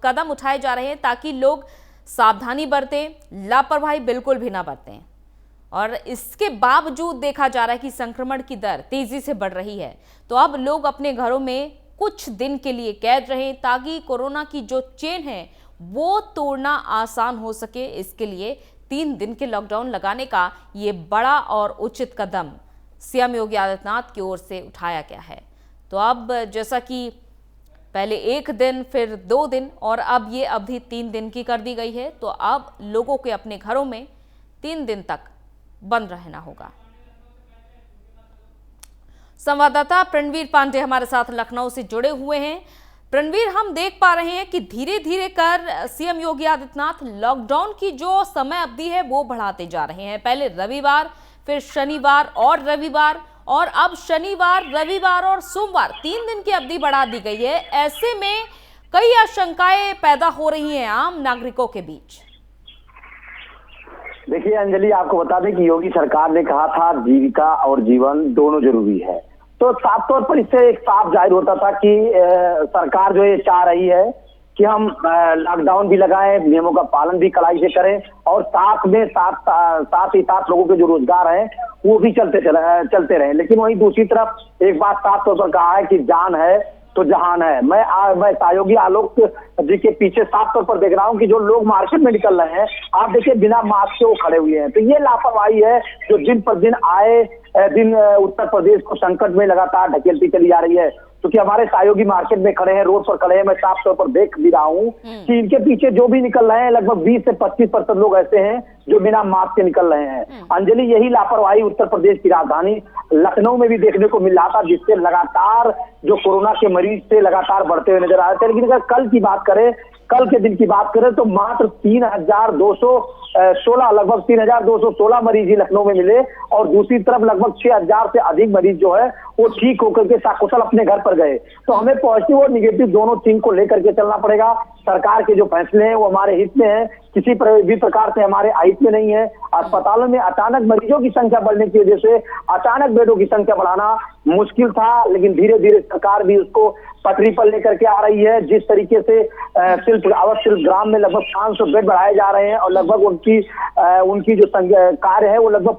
कदम उठाए जा रहे हैं ताकि लोग सावधानी बरतें, लापरवाही बिल्कुल भी ना बरतें। और इसके बावजूद देखा जा रहा है कि संक्रमण की दर तेजी से बढ़ रही है, तो अब लोग अपने घरों में कुछ दिन के लिए कैद रहें ताकि कोरोना की जो चेन है वो तोड़ना आसान हो सके। इसके लिए 3 दिन के लॉकडाउन लगाने का ये बड़ा और उचित कदम सीएम योगी आदित्यनाथ की ओर से उठाया गया है। तो अब जैसा कि पहले 1 दिन, फिर 2 दिन और अब ये अवधि 3 दिन की कर दी गई है, तो अब लोगों के अपने घरों में 3 दिन तक बंद रहना होगा। संवाददाता प्रणवीर पांडे हमारे साथ लखनऊ से जुड़े हुए हैं। प्रणवीर, हम देख पा रहे हैं कि धीरे धीरे कर सीएम योगी आदित्यनाथ लॉकडाउन की जो समय अवधि है वो बढ़ाते जा रहे हैं। पहले रविवार, फिर शनिवार और रविवार, और अब शनिवार, रविवार और सोमवार 3 दिन की अवधि बढ़ा दी गई है। ऐसे में कई आशंकाएं पैदा हो रही हैं आम नागरिकों के बीच। देखिए अंजलि, आपको बता दें कि योगी सरकार ने कहा था जीविका और जीवन दोनों जरूरी है, तो साफ तौर पर इससे एक साफ जाहिर होता था कि सरकार जो ये चाह रही है कि हम लॉकडाउन भी लगाएं, नियमों का पालन भी कड़ाई से करें और साथ में साथ ही साथ लोगों के जो रोजगार है वो भी चलते रहे। लेकिन वहीं दूसरी तरफ एक बात साफ तौर पर कहा है कि जान है तो जहान है। मैं सहयोगी आलोक जी के पीछे साफ तौर पर देख रहा हूं कि जो लोग मार्केट में निकल रहे हैं, आप देखिए बिना मास्क के वो खड़े हुए हैं। तो ये लापरवाही है जो दिन पर दिन आए दिन उत्तर प्रदेश को संकट में लगातार ढकेलती चली जा रही है। क्योंकि हमारे सहयोगी मार्केट में खड़े हैं, रोड पर खड़े हैं, मैं साफ तौर पर देख भी रहा हूँ कि इनके पीछे जो भी निकल रहे हैं लगभग 20 से 25% लोग ऐसे हैं जो बिना मास्क के निकल रहे हैं। अंजलि, यही लापरवाही उत्तर प्रदेश की राजधानी लखनऊ में भी देखने को मिल रहा था, जिससे लगातार जो कोरोना के मरीज थे लगातार बढ़ते हुए नजर आ रहे थे। लेकिन अगर कल की बात करें, कल के दिन की बात करें तो मात्र 3,216 लगभग 3,216 मरीज ही लखनऊ में मिले और दूसरी तरफ लगभग 6,000 से अधिक मरीज जो है वो ठीक होकर के सकुशल अपने घर पर गए। तो हमें पॉजिटिव और निगेटिव दोनों चीज को लेकर के चलना पड़ेगा। सरकार के जो फैसले हैं वो हमारे हित में है, किसी भी प्रकार से हमारे अहित में नहीं है। अस्पतालों में अचानक मरीजों की संख्या बढ़ने की वजह से अचानक बेडों की संख्या बढ़ाना मुश्किल था, लेकिन धीरे धीरे सरकार भी उसको पटरी पर लेकर के आ रही है। जिस तरीके से शिल्प ग्राम में लगभग 500 बेड बढ़ाए जा रहे हैं और लगभग उनकी जो कार्य है वो लगभग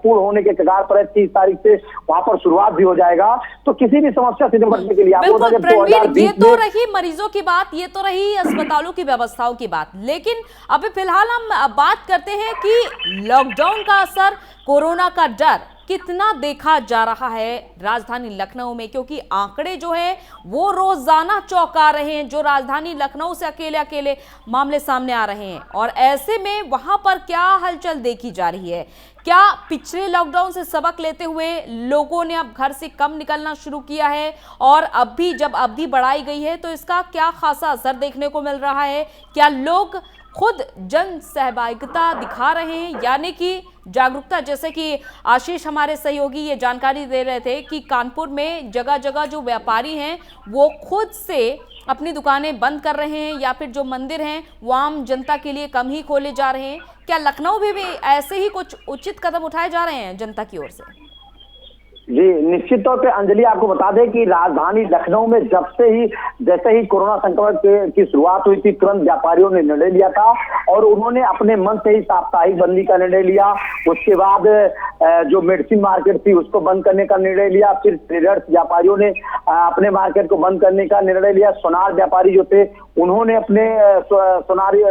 पूर्ण होने के कगार पर है। 30 तारीख से वहां पर शुरुआत भी भी हो जाएगा। तो किसी भी समस्या से निपटने के लिए बिल्कुल रणवीर, ये तो रही मरीजों की बात, ये तो रही अस्पतालों की व्यवस्थाओं की बात, लेकिन अभी फिलहाल हम बात करते हैं कि लॉकडाउन का असर, कोरोना का डर कितना देखा जा रहा है राजधानी लखनऊ में, क्योंकि आंकड़े जो है वो रोजाना चौंका रहे हैं। जो राजधानी लखनऊ से अकेले अकेले मामले सामने आ रहे हैं, और ऐसे में वहां पर क्या हलचल देखी जा रही है? क्या पिछले लॉकडाउन से सबक लेते हुए लोगों ने अब घर से कम निकलना शुरू किया है, और अब भी जब अवधि बढ़ाई गई है तो इसका क्या खासा असर देखने को मिल रहा है? क्या लोग खुद जन सहभागिता दिखा रहे हैं, यानी कि जागरूकता? जैसे कि आशीष हमारे सहयोगी ये जानकारी दे रहे थे कि कानपुर में जगह जगह जो व्यापारी हैं वो खुद से अपनी दुकानें बंद कर रहे हैं, या फिर जो मंदिर हैं वो आम जनता के लिए कम ही खोले जा रहे हैं। क्या लखनऊ में भी ऐसे ही कुछ उचित कदम उठाए जा रहे हैं जनता की ओर से? जी, निश्चित तौर पे अंजलि, आपको बता दें कि राजधानी लखनऊ में जैसे ही कोरोना संक्रमण की शुरुआत हुई थी, तुरंत व्यापारियों ने निर्णय लिया था और उन्होंने अपने मन से ही साप्ताहिक बंदी का निर्णय लिया। उसके बाद जो मेडिसिन मार्केट थी उसको बंद करने का निर्णय लिया। फिर ट्रेडर्स व्यापारियों ने अपने मार्केट को बंद करने का निर्णय लिया। सोनार व्यापारी जो थे उन्होंने अपने सोनारी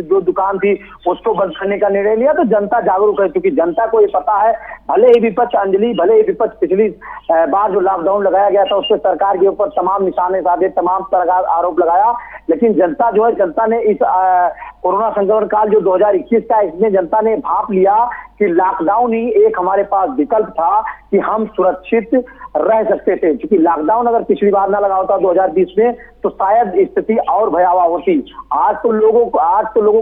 जो दुकान थी उसको बंद करने का निर्णय लिया। तो जनता जागरूक है, क्योंकि जनता को ये पता है, भले ही विपक्ष अंजलि, भले ही विपक्ष पिछली बार जो लॉकडाउन लगाया गया था उससे सरकार के ऊपर तमाम निशाने साधे, तमाम तरह का आरोप लगाया, लेकिन जनता जो है, जनता ने इस कोरोना संक्रमण काल जो 2021 का, इसमें जनता ने भांप लिया कि लॉकडाउन ही एक हमारे पास विकल्प था कि हम सुरक्षित रह सकते थे। क्योंकि लॉकडाउन अगर पिछली बार ना लगा होता 2020 में तो शायद स्थिति और भयावह होती। आज तो लोगों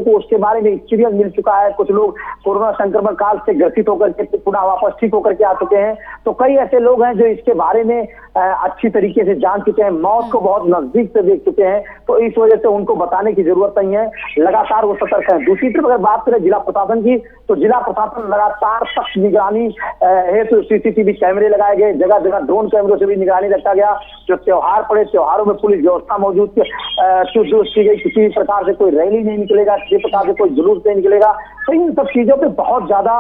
को उसके बारे में एक्सपीरियंस मिल चुका है। कुछ लोग कोरोना संक्रमण काल से ग्रसित होकर के पुनः वापस ठीक होकर के आ चुके हैं। तो कई ऐसे लोग हैं जो इसके बारे में अच्छी तरीके से जान चुके हैं, मौत को बहुत नजदीक से देख चुके हैं। तो इस वजह से उनको बताने की जरूरत नहीं है, लगातार वो सतर्क है। दूसरी तरफ अगर बात करें जिला प्रशासन की, तो जिला प्रशासन लगातार सख्त निगरानी है। तो सीसीटीवी कैमरे लगाए गए, जगह जगह ड्रोन कैमरों से भी निगरानी रखा गया। जो त्योहार पड़े, त्योहारों में पुलिस व्यवस्था मौजूद की गई। किसी प्रकार से कोई रैली नहीं निकलेगा, किसी प्रकार से कोई जुलूस नहीं निकलेगा। तो इन सब चीजों पे बहुत ज्यादा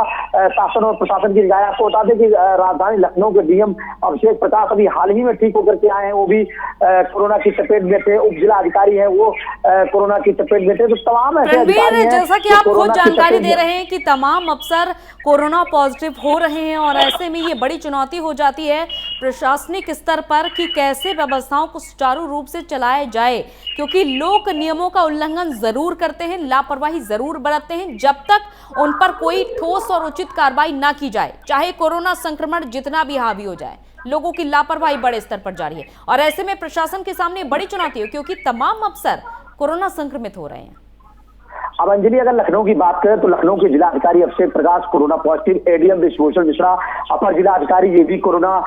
शासन और प्रशासन की निगाह है। आपको बता दें कि राजधानी लखनऊ के डीएम अभिषेक प्रकाश अभी हाल ही में ठीक होकर के आए हैं, वो भी कोरोना की चपेट में थे। उप जिला अधिकारी है वो कोरोना की चपेट में थे। तो तमाम ऐसे अधिकारी हैं, जैसा कि आप खुद जानकारी दे रहे हैं कि तमाम अफसर कोरोना पॉजिटिव हो रहे हैं, और ऐसे में ये बड़ी चुनौती हो जाती है प्रशासनिक स्तर पर कि कैसे व्यवस्थाओं को सुचारू रूप से चलाया जाए, क्योंकि लोग नियमों का उल्लंघन जरूर करते हैं, लापरवाही जरूर बरतते हैं। जब तक उन पर कोई ठोस और उचित कार्रवाई ना की जाए, चाहे कोरोना संक्रमण जितना भी हावी हो जाए, लोगों की लापरवाही बड़े स्तर पर जारी है। और ऐसे में प्रशासन के सामने बड़ी चुनौती है, क्योंकि तमाम अफसर कोरोना संक्रमित हो रहे हैं। अब अंजलि, अगर लखनऊ की बात करें तो लखनऊ के जिला अधिकारी Abhishek Prakash corona positive, ADM Vishwabhushan Mishra अपर जिला अधिकारी ये भी कोरोना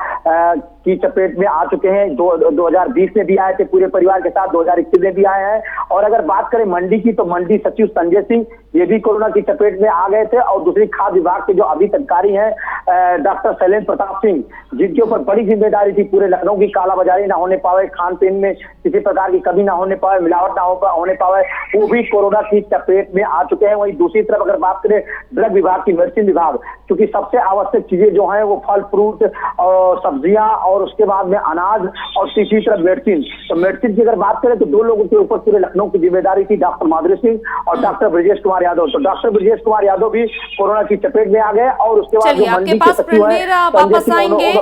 की चपेट में आ चुके हैं। 2020 में भी आए थे पूरे परिवार के साथ, 2021 में भी आए हैं। और अगर बात करें मंडी की, तो मंडी सचिव संजय सिंह ये भी कोरोना की चपेट में आ गए थे। और दूसरी खाद्य विभाग के जो अभी अधिकारी हैं डॉक्टर शैलेंद्र प्रताप सिंह, जिनके ऊपर बड़ी जिम्मेदारी थी पूरे लखनऊ की कालाबाजारी ना होने पावे, खान पीन में किसी प्रकार की कमी ना होने पावे, मिलावट ना होने पावे, वो भी कोरोना की चपेट में आ चुके हैं। वहीं दूसरी तरफ अगर बात करें ड्रग विभाग की, मेडिसिन विभाग, क्योंकि सबसे आवश्यक चीजें जो हैं वो फल फ्रूट और सब्जियां और उसके बाद में अनाज, और तीसरी तरफ मेडिसिन। तो मेडिसिन की अगर बात करें तो दो लोगों के ऊपर पूरे लखनऊ की जिम्मेदारी थी, डॉक्टर माधुरी सिंह और डॉक्टर ब्रजेश कुमार यादव। तो डॉक्टर ब्रजेश कुमार यादव भी कोरोना की चपेट में आ गए। और उसके बाद जो मंडी के सचिव हैं वापस आएंगे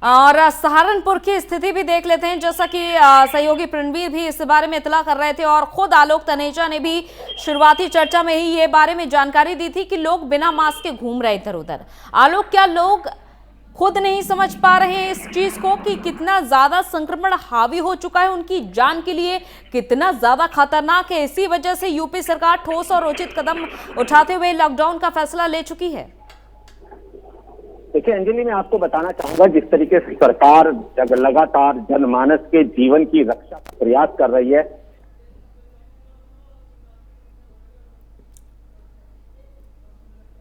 और सहारनपुर की स्थिति भी देख लेते हैं, जैसा कि सहयोगी प्रणवीर भी इस बारे में इतला कर रहे थे, और खुद आलोक तनेजा ने भी शुरुआती चर्चा में ही ये बारे में जानकारी दी थी कि लोग बिना मास्क के घूम रहे इधर उधर। आलोक, क्या लोग खुद नहीं समझ पा रहे हैं इस चीज को कि कितना ज्यादा संक्रमण हावी हो चुका है, उनकी जान के लिए कितना ज्यादा खतरनाक है? इसी वजह से यूपी सरकार ठोस और उचित कदम उठाते हुए लॉकडाउन का फैसला ले चुकी है। देखिए अंजलि, मैं आपको बताना चाहूंगा जिस तरीके से सरकार लगातार जनमानस के जीवन की रक्षा का प्रयास कर रही है,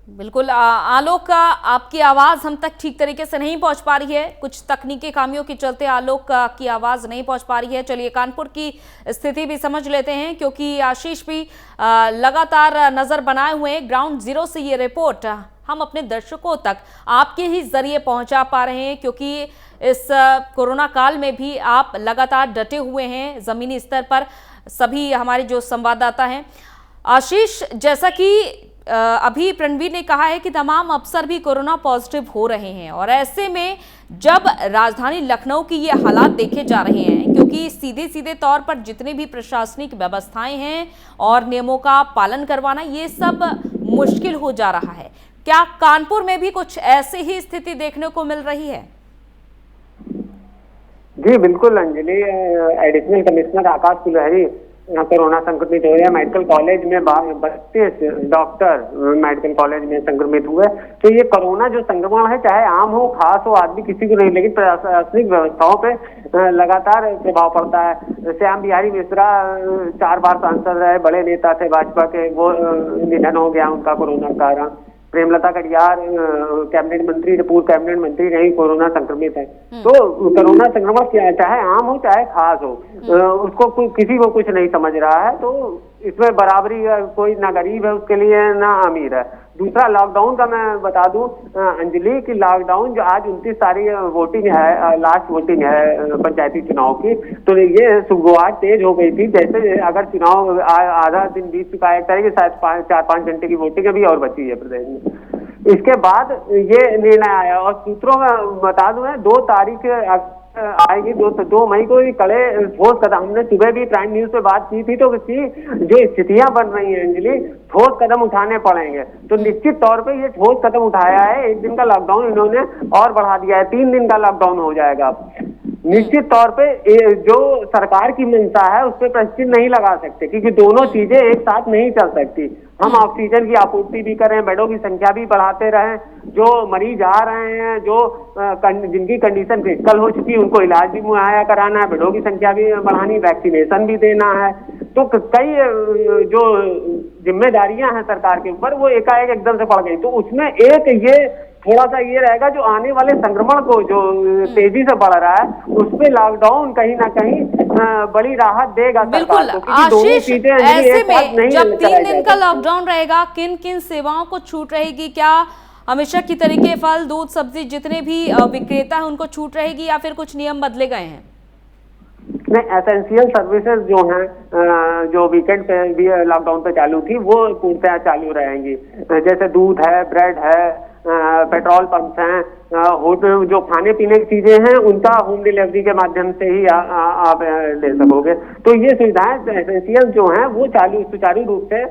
बिल्कुल आलोक का आपकी आवाज हम तक ठीक तरीके से नहीं पहुंच पा रही है, कुछ तकनीकी खामियों के चलते आलोक की आवाज नहीं पहुंच पा रही है। चलिए कानपुर की स्थिति भी समझ लेते हैं, क्योंकि आशीष भी लगातार नजर बनाए हुए हैं। ग्राउंड जीरो से ये रिपोर्ट हम अपने दर्शकों तक आपके ही जरिए पहुंचा पा रहे हैं, क्योंकि इस कोरोना काल में भी आप लगातार डटे हुए हैं जमीनी स्तर पर। सभी हमारे जो संवाददाता हैं, आशीष, जैसा कि अभी प्रणवीर ने कहा है कि तमाम अफसर भी कोरोना पॉजिटिव हो रहे हैं, और ऐसे में जब राजधानी लखनऊ की ये हालात देखे जा रहे हैं, क्योंकि सीधे सीधे तौर पर जितनी भी प्रशासनिक व्यवस्थाएं हैं और नियमों का पालन करवाना, ये सब मुश्किल हो जा रहा है। क्या कानपुर में भी कुछ ऐसी ही स्थिति देखने को मिल रही है? जी बिल्कुल अंजलि, एडिशनल कमिश्नर आकाश कुलहरी कोरोना संक्रमित हो गया। मेडिकल कॉलेज में 32 डॉक्टर मेडिकल कॉलेज में संक्रमित हुए। तो ये कोरोना जो संक्रमण है, चाहे आम हो खास हो, आदमी किसी को नहीं, लेकिन प्रशासनिक व्यवस्थाओं पे लगातार प्रभाव पड़ता है। श्याम बिहारी मिश्रा 4 बार सांसद रहे, बड़े नेता थे भाजपा के, वो निधन हो गया उनका कोरोना के कारण। प्रेमलता कटियार कैबिनेट मंत्री, पूर्व कैबिनेट मंत्री रही, कोरोना संक्रमित है। तो कोरोना संक्रमण चाहे आम हो चाहे खास हो, उसको किसी को कुछ नहीं समझ रहा है। तो इसमें बराबरी कोई ना गरीब है उसके लिए ना अमीर है। दूसरा, लॉकडाउन का मैं बता दूं अंजलि की, लॉकडाउन जो आज 29 तारीख वोटिंग है, लास्ट वोटिंग है पंचायती चुनाव की, तो ये शुरुआत तेज हो गई थी। जैसे अगर चुनाव आधा दिन बीत चुका है, एक तारीख शायद 4-5 घंटे की वोटिंग अभी और बची है प्रदेश में। इसके बाद ये निर्णय आया, और सूत्रों में बता दूं 2 तारीख आएगी, 2 मई को ही कड़े ठोस कदम, हमने सुबह भी प्राइम न्यूज पे बात की थी, तो जो स्थितियां बन रही हैं अंजलि, ठोस कदम उठाने पड़ेंगे। तो निश्चित तौर पे ये ठोस कदम उठाया है। 1 दिन का लॉकडाउन इन्होंने और बढ़ा दिया है, 3 दिन का लॉकडाउन हो जाएगा। निश्चित तौर पे जो सरकार की मंशा है उस पर प्रतिबंध नहीं लगा सकते, क्योंकि दोनों चीजें एक साथ नहीं चल सकती। हम ऑक्सीजन की आपूर्ति भी करें, बेडों की संख्या भी बढ़ाते रहें, जो मरीज आ रहे हैं, जिनकी कंडीशन क्रिटिकल हो चुकी है, उनको इलाज भी मुहैया कराना है, बेडों की संख्या भी बढ़ानी, वैक्सीनेशन भी देना है। तो कई जो जिम्मेदारियां हैं सरकार के ऊपर, वो एकाएक एकदम से पड़ गई। तो उसमें एक ये थोड़ा सा ये रहेगा, जो आने वाले संक्रमण को जो तेजी से बढ़ रहा है, उस पे लॉकडाउन कहीं ना कहीं बड़ी राहत देगा। बिल्कुल आशीष, ऐसे में जब 3 दिन का लॉकडाउन रहेगा, किन किन सेवाओं को छूट रहेगी? क्या हमेशा की तरीके फल, दूध, सब्जी जितने भी विक्रेता हैं उनको छूट रहेगी, या फिर कुछ नियम बदले गए हैं? नहीं, एसेंशियल सर्विसेज जो हैं, जो वीकेंड पे भी लॉकडाउन पे चालू थी, वो पूर्णतः चालू रहेंगी। जैसे दूध है, ब्रेड है, पेट्रोल पंप हैं, होटल, जो खाने पीने की चीजें हैं उनका होम डिलीवरी के माध्यम से ही आप ले सकोगे। तो ये सुविधाएं एसेंशियल जो हैं वो सुचारू रूप से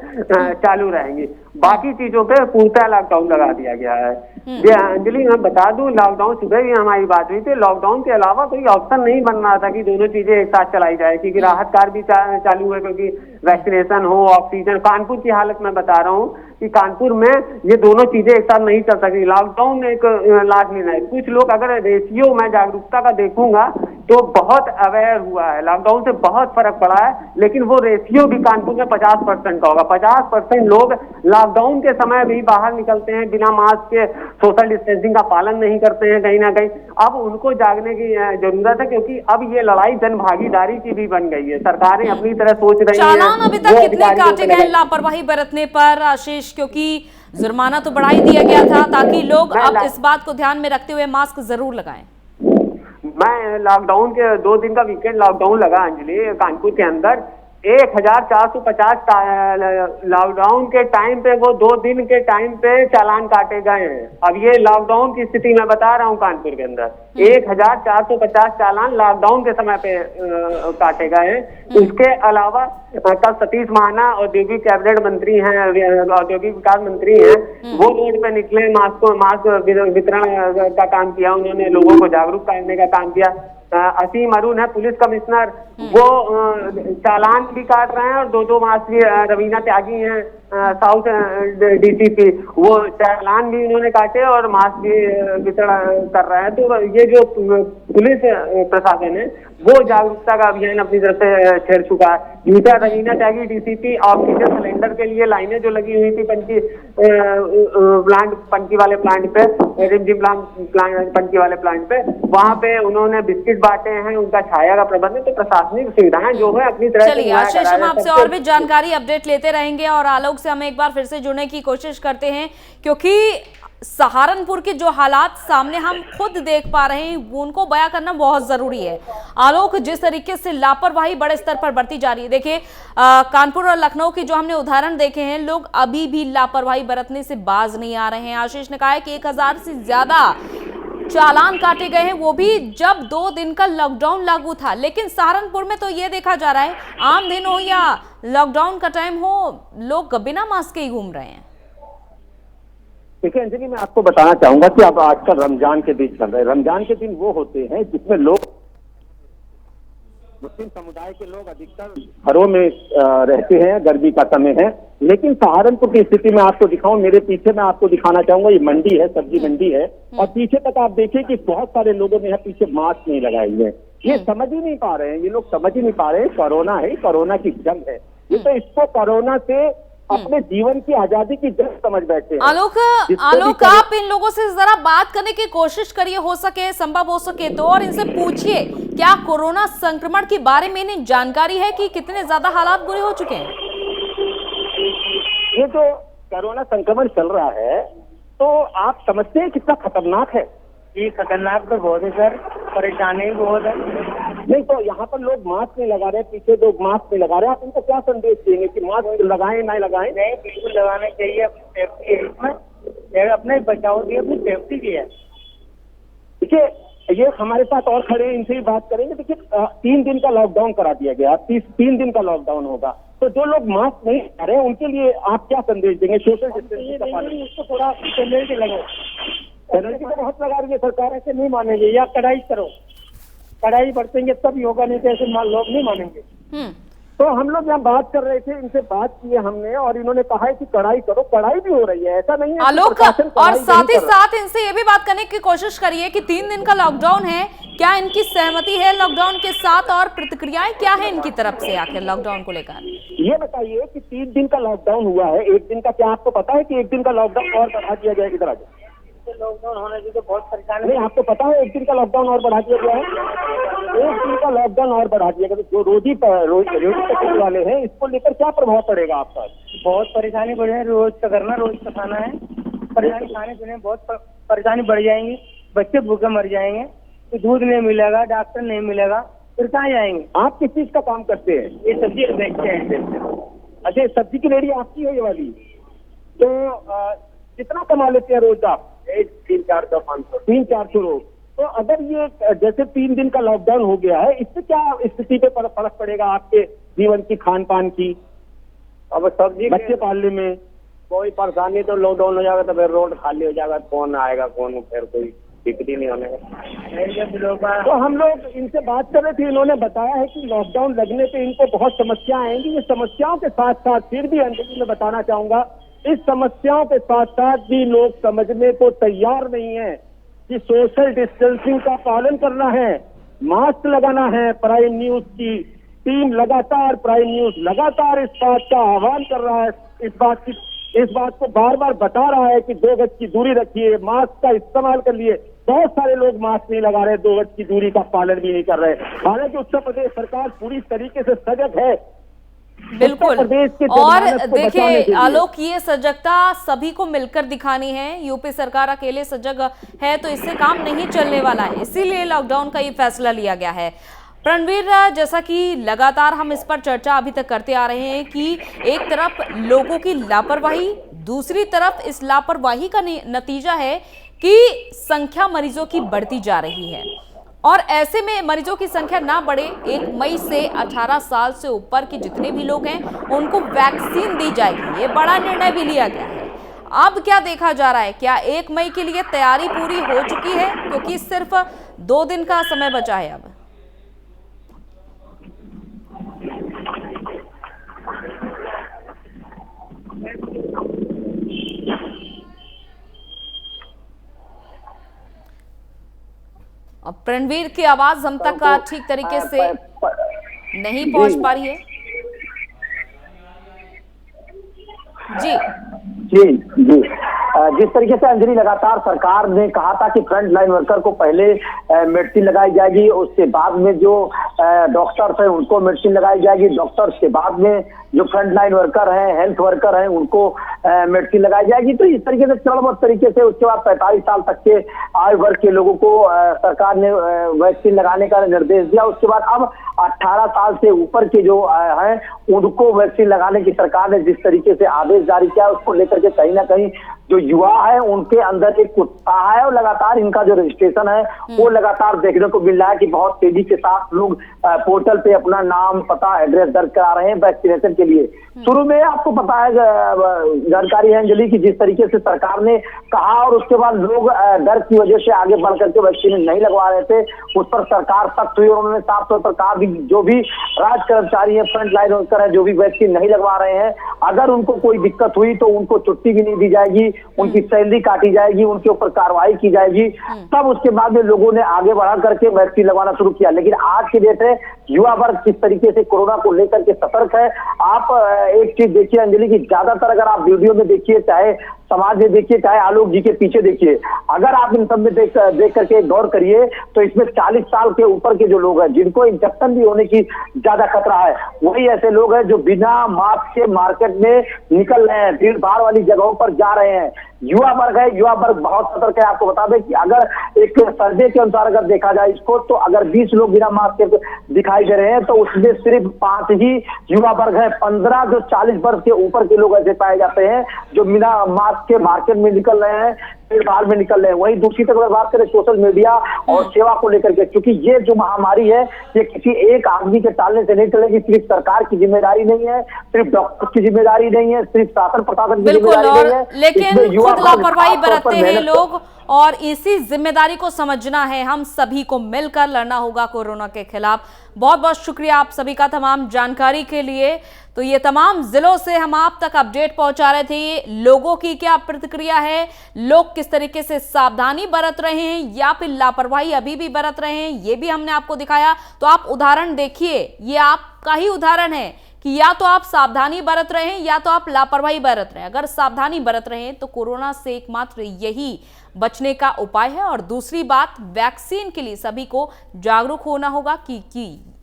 चालू रहेंगी। बाकी चीजों पे पूर्णतः लॉकडाउन लगा दिया गया है। ये अंजलि मैं बता दूं, लॉकडाउन सुबह भी हमारी बात हुई थी, लॉकडाउन के अलावा कोई ऑप्शन नहीं बन रहा था कि दोनों चीजें एक साथ चलाई जाए, क्योंकि राहत कार्य भी चालू है, क्योंकि वैक्सीनेशन हो, ऑक्सीजन। कानपुर की हालत मैं बता रहा हूँ कि कानपुर में ये दोनों चीजें एक साथ नहीं चल सकती। लॉकडाउन एक लास्ट निर्णय, कुछ लोग अगर रेशियो में जागरूकता का देखूंगा तो बहुत अवेयर हुआ है, लॉकडाउन से बहुत फर्क पड़ा है, लेकिन वो रेशियो भी कानपुर में 50% का होगा। 50% लोग लॉकडाउन के समय भी बाहर निकलते हैं बिना मास्क के, सोशल डिस्टेंसिंग का पालन नहीं करते हैं कहीं ना कहीं। अब उनको जागने की जरूरत है, क्योंकि अब ये लड़ाई जन भागीदारी की भी बन गई है। सरकारें अपनी तरह सोच रही हैं। चालान अभी तक कितने काटे गए लापरवाही बरतने पर आशीष? क्योंकि जुर्माना तो बढ़ा ही दिया गया था, ताकि लोग अब इस बात को ध्यान में रखते हुए मास्क जरूर लगाएं। मैं लॉकडाउन के 2 दिन का वीकेंड लॉकडाउन लगा अंजलि, कानपुर के अंदर 1450 लॉकडाउन के टाइम पे, वो 2 दिन के टाइम पे चालान काटे गए हैं। अब ये लॉकडाउन की स्थिति मैं बता रहा हूँ कानपुर के अंदर 1450 चालान लॉकडाउन के समय पे काटे गए हैं। इसके अलावा कल सतीश महाना औद्योगिक कैबिनेट मंत्री हैं, औद्योगिक विकास मंत्री हैं, वो रोड पे निकले, मास्क वितरण का काम किया, उन्होंने लोगों को जागरूक करने का काम किया। असीम अरुण है पुलिस कमिश्नर, वो चालान भी काट रहे हैं, और 2-2 मास भी, रवीना त्यागी हैं साउथ डीसीपी, वो चालान भी इन्होंने काटे और मास्क भी वितरण कर रहे हैं। तो ये जो पुलिस प्रशासन है वो जागरूकता का अभियान अपनी तरफ से छेड़ चुका है। गीता रवीना त्यागी डीसीपी ऑक्सीजन सिलेंडर के लिए लाइनें जो लगी हुई थी पंकी वाले प्लांट पे, रिमझिम पंकी वाले प्लांट पे, वहां पे उन्होंने बिस्किट बांटे हैं, उनका छाया का प्रबंध है। तो प्रशासनिक सुविधाएं जो है अपनी तरह से चलिए आशीष, हम आपसे और भी जानकारी अपडेट लेते रहेंगे और आलोक से हम एक बार फिर से जुड़ने की कोशिश करते हैं, क्योंकि सहारनपुर के जो हालात सामने हम खुद देख पा रहे हैं वो उनको बयां करना बहुत जरूरी है। आलोक, जिस तरीके से लापरवाही बड़े स्तर पर बढ़ती जा रही है, देखिए कानपुर और लखनऊ के जो हमने उदाहरण देखे हैं, लोग अभी भी लापरवाही बरतने से बाज नहीं आ रहे हैं। आशीष ने कहा है कि 1000 से ज्यादा चालान काटे गए हैं, वो भी जब 2 दिन का लॉकडाउन लागू था। लेकिन सहारनपुर में तो ये देखा जा रहा है, आम दिन हो या लॉकडाउन का टाइम हो, लोग बिना मास्क के ही घूम रहे हैं। देखिए अंजलि, मैं आपको बताना चाहूंगा कि अब आजकल रमजान के दिन चल रहे हैं। रमजान के दिन वो होते हैं जिसमें लोग, मुस्लिम समुदाय के लोग अधिकतर घरों में रहते हैं, गर्मी का समय है। लेकिन सहारनपुर की स्थिति में आपको दिखाऊं, मेरे पीछे मैं आपको दिखाना चाहूंगा, ये मंडी है, सब्जी मंडी है, और पीछे तक आप देखिए कि बहुत सारे लोगों ने यहाँ पीछे मास्क नहीं लगाए हुए हैं। ये समझ ही नहीं पा रहे हैं, ये लोग समझ ही नहीं पा रहे हैं कोरोना है, कोरोना की जंग है। ये तो इसको कोरोना से अपने जीवन की आजादी की जंग समझ बैठे हैं। आलोक, आप इन लोगों से जरा बात करने की कोशिश करिए, हो सके, संभव हो सके तो, और इनसे पूछिए क्या कोरोना संक्रमण के बारे में इन्हें जानकारी है कि कितने ज्यादा हालात बुरे हो चुके हैं। ये जो कोरोना संक्रमण चल रहा है तो आप समझते हैं कितना खतरनाक है। ये खतरनाक तो बहुत है सर, परेशानी भी बहुत है। नहीं तो यहाँ पर लोग मास्क नहीं लगा रहे, पीछे लोग मास्क नहीं लगा रहे, आप इनको क्या संदेश देंगे कि मास्क लगाएं ना लगाएं? नहीं, बिल्कुल लगाना चाहिए, अपनी सेफ्टी है इसमें, अपने बचाव की अपनी सेफ्टी की है। देखिए ये हमारे साथ और खड़े हैं, इनसे भी बात करेंगे। देखिए 3 दिन का लॉकडाउन करा दिया गया, 3 दिन का लॉकडाउन होगा, तो जो लोग मास्क नहीं लगा रहे हैं उनके लिए आप क्या संदेश देंगे? सोशल डिस्टेंसिंग का पालन, उसको थोड़ा पेनल्टी लगाओ। पेनल्टी तो बहुत लगा रही है सरकार, ऐसे नहीं मानेंगे, या कड़ाई करो, कड़ाई बरतेंगे तब योगा, नहीं तो ऐसे लोग नहीं मानेंगे। तो हम लोग यहाँ बात कर रहे थे, इनसे बात की है हमने, और इन्होंने कहा है कि कड़ाई करो, कड़ाई भी हो रही है, ऐसा नहीं है आलोक, और साथ ही साथ इनसे ये भी बात करने की कोशिश करिए कि 3 दिन का लॉकडाउन है, क्या इनकी सहमति है लॉकडाउन के साथ, और प्रतिक्रियाएं क्या है इनकी तरफ से आखिर लॉकडाउन को लेकर? ये बताइए कि 3 दिन का लॉकडाउन हुआ है, 1 दिन का क्या आपको पता है कि 1 दिन का लॉकडाउन और बढ़ा दिया गया? इधर आ जाए। लॉकडाउन होने की तो बहुत परेशानी नहीं, आपको पता है 1 दिन का लॉकडाउन और बढ़ा दिया गया है? 1 दिन का लॉकडाउन और बढ़ा दिया गया, जो रोजी पकड़ने वाले हैं, इसको लेकर क्या प्रभाव पड़ेगा आपका? बहुत परेशानी बढ़ जाए, रोज का करना, रोज का खाना है, परेशानी, खाने पीने में बहुत परेशानी बढ़ जाएंगी, बच्चे भूखे मर जाएंगे, तो दूध नहीं मिलेगा, डॉक्टर नहीं मिलेगा, फिर कहाँ जाएंगे? आप किस चीज का काम करते हैं? ये सब्जी बेचते हैं। अच्छा, सब्जी की रेहड़ी आपकी है ये वाली? तो कितना कमा लेते हैं रोज आप? 300-400 500 300-400 लोग। तो अगर ये जैसे 3 दिन का लॉकडाउन हो गया है, इससे क्या स्थिति पे फर्क पड़ेगा आपके जीवन की, खान पान की? अब सब्जी, बच्चे पालने में कोई परेशानी, तो लॉकडाउन हो जाएगा तो फिर रोड खाली हो जाएगा, कौन आएगा, कौन, फिर कोई बिक्री नहीं होने का। तो हम लोग इनसे बात कर रहे थे, इन्होंने बताया है कि लॉकडाउन लगने पे इनको बहुत समस्या आएंगी। ये समस्याओं के साथ साथ फिर भी अंजलि में बताना चाहूंगा, इस समस्याओं के साथ साथ भी लोग समझने को तैयार नहीं है कि सोशल डिस्टेंसिंग का पालन करना है, मास्क लगाना है। प्राइम न्यूज की टीम लगातार, प्राइम न्यूज लगातार इस बात का आह्वान कर रहा है, इस बात को बार बार बता रहा है कि 2 गज की दूरी रखिए, मास्क का इस्तेमाल कर लिए। बहुत सारे लोग मास्क नहीं लगा रहे, 2 गज की दूरी का पालन भी नहीं कर रहे। हालांकि उत्तर प्रदेश सरकार पूरी तरीके से सजग है, बिल्कुल। और देखिए आलोक, ये सजगता सभी को मिलकर दिखानी है। यूपी सरकार अकेले सजग है तो इससे काम नहीं चलने वाला है, इसीलिए लॉकडाउन का ये फैसला लिया गया है। रणवीर, जैसा कि लगातार हम इस पर चर्चा अभी तक करते आ रहे हैं कि एक तरफ लोगों की लापरवाही, दूसरी तरफ इस लापरवाही का नतीजा है कि संख्या मरीजों की बढ़ती जा रही है, और ऐसे में मरीजों की संख्या ना बढ़े, 1 मई से 18 साल से ऊपर के जितने भी लोग हैं उनको वैक्सीन दी जाएगी। ये बड़ा निर्णय भी लिया गया है। अब क्या देखा जा रहा है, क्या 1 मई के लिए तैयारी पूरी हो चुकी है, क्योंकि सिर्फ 2 दिन का समय बचा है अब? और रणवीर की आवाज हम तक ठीक तरीके से नहीं पहुंच पा रही है। जी जी जी जिस तरीके से अंजलि लगातार सरकार ने कहा था कि फ्रंट लाइन वर्कर को पहले मेडिसिन लगाई जाएगी, उसके बाद में जो डॉक्टर्स हैं उनको मेडिसिन लगाई जाएगी, डॉक्टर्स के बाद में जो फ्रंट लाइन वर्कर हैं, हेल्थ वर्कर हैं, उनको मेडिसिन लगाई जाएगी। तो इस तरीके से चरणबद्ध तरीके से उसके बाद 45 साल तक के आयु वर्ग के लोगों को सरकार ने वैक्सीन लगाने का निर्देश दिया। उसके बाद अब 18 साल से ऊपर के जो हैं उनको वैक्सीन लगाने की सरकार ने जिस तरीके से आदेश जारी किया, उसको लेकर के कहीं ना कहीं जो युवा है उनके अंदर एक उत्साह है और लगातार इनका जो रजिस्ट्रेशन है वो लगातार देखने को मिल रहा है कि बहुत तेजी के साथ लोग पोर्टल पे अपना नाम, पता, एड्रेस दर्ज करा रहे हैं वैक्सीनेशन के लिए। शुरू में आपको पता है, जानकारी है अंजलि की, जिस तरीके से सरकार ने कहा और उसके बाद लोग डर की वजह से आगे बढ़ करके वैक्सीन नहीं लगवा रहे थे, उस पर सरकार सख्त हुई और उन्होंने साफ तौर पर कहा कि जो भी राज कर्मचारी है, फ्रंट लाइन वर्कर है, जो भी वैक्सीन नहीं लगवा रहे हैं, अगर उनको कोई दिक्कत हुई तो उनको छुट्टी भी नहीं दी जाएगी, उनकी सैलरी काटी जाएगी, उनके ऊपर कार्रवाई की जाएगी। तब उसके बाद में लोगों ने आगे बढ़ा करके वैक्सीन लगवाना शुरू किया। लेकिन आज की डेट है, युवा वर्ग किस तरीके से कोरोना को लेकर के सतर्क है। आप एक चीज देखिए अंजलि की, ज्यादातर अगर आप वीडियो में देखिए, चाहे समाज में देखिए, चाहे आलोक जी के पीछे देखिए, अगर आप इन सब में देख करके गौर करिए तो इसमें 40 साल के ऊपर के जो लोग हैं जिनको इंफेक्शन भी होने की ज्यादा खतरा है, वही ऐसे लोग हैं जो बिना मास्क के मार्केट में निकल रहे हैं, भीड़ भाड़ वाली जगहों पर जा रहे हैं। युवा वर्ग है, युवा वर्ग बहुत सतर्क है। आपको बता दें कि अगर एक सर्वे के अनुसार अगर देखा जाए इसको, तो अगर 20 लोग बिना मास्क के दिखाई दे रहे हैं तो उसमें सिर्फ 5 ही युवा वर्ग है। 15 जो 40 वर्ष के ऊपर के लोग ऐसे पाए जाते हैं जो बिना मास्क के मार्केट में निकल रहे हैं, भीड़ में निकल रहे हैं। वहीं दूसरी तरफ अगर बात करें सोशल मीडिया और सेवा को लेकर के, क्योंकि ये जो महामारी है ये किसी एक आदमी के टालने से नहीं चलेगी। सिर्फ सरकार की जिम्मेदारी नहीं है, सिर्फ डॉक्टर की जिम्मेदारी नहीं है, सिर्फ शासन प्रशासन की जिम्मेदारी नहीं है, लेकिन खुद लापरवाही बरतते हैं लोग और इसी जिम्मेदारी को समझना है। हम सभी को मिलकर लड़ना होगा कोरोना के खिलाफ। बहुत बहुत शुक्रिया आप सभी का तमाम जानकारी के लिए। तो ये तमाम जिलों से हम आप तक अपडेट पहुंचा रहे थे। लोगों की क्या प्रतिक्रिया है, लोग किस तरीके से सावधानी बरत रहे हैं या फिर लापरवाही अभी भी बरत रहे हैं, ये भी हमने आपको दिखाया। तो आप उदाहरण देखिए, ये आपका ही उदाहरण है कि या तो आप सावधानी बरत रहे हैं या तो आप लापरवाही बरत रहे हैं। अगर सावधानी बरत रहे हैं तो कोरोना से एकमात्र यही बचने का उपाय है। और दूसरी बात, वैक्सीन के लिए सभी को जागरूक होना होगा कि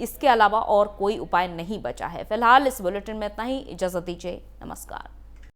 इसके अलावा और कोई उपाय नहीं बचा है। फिलहाल इस बुलेटिन में इतना ही। इजाजत दीजिए, नमस्कार।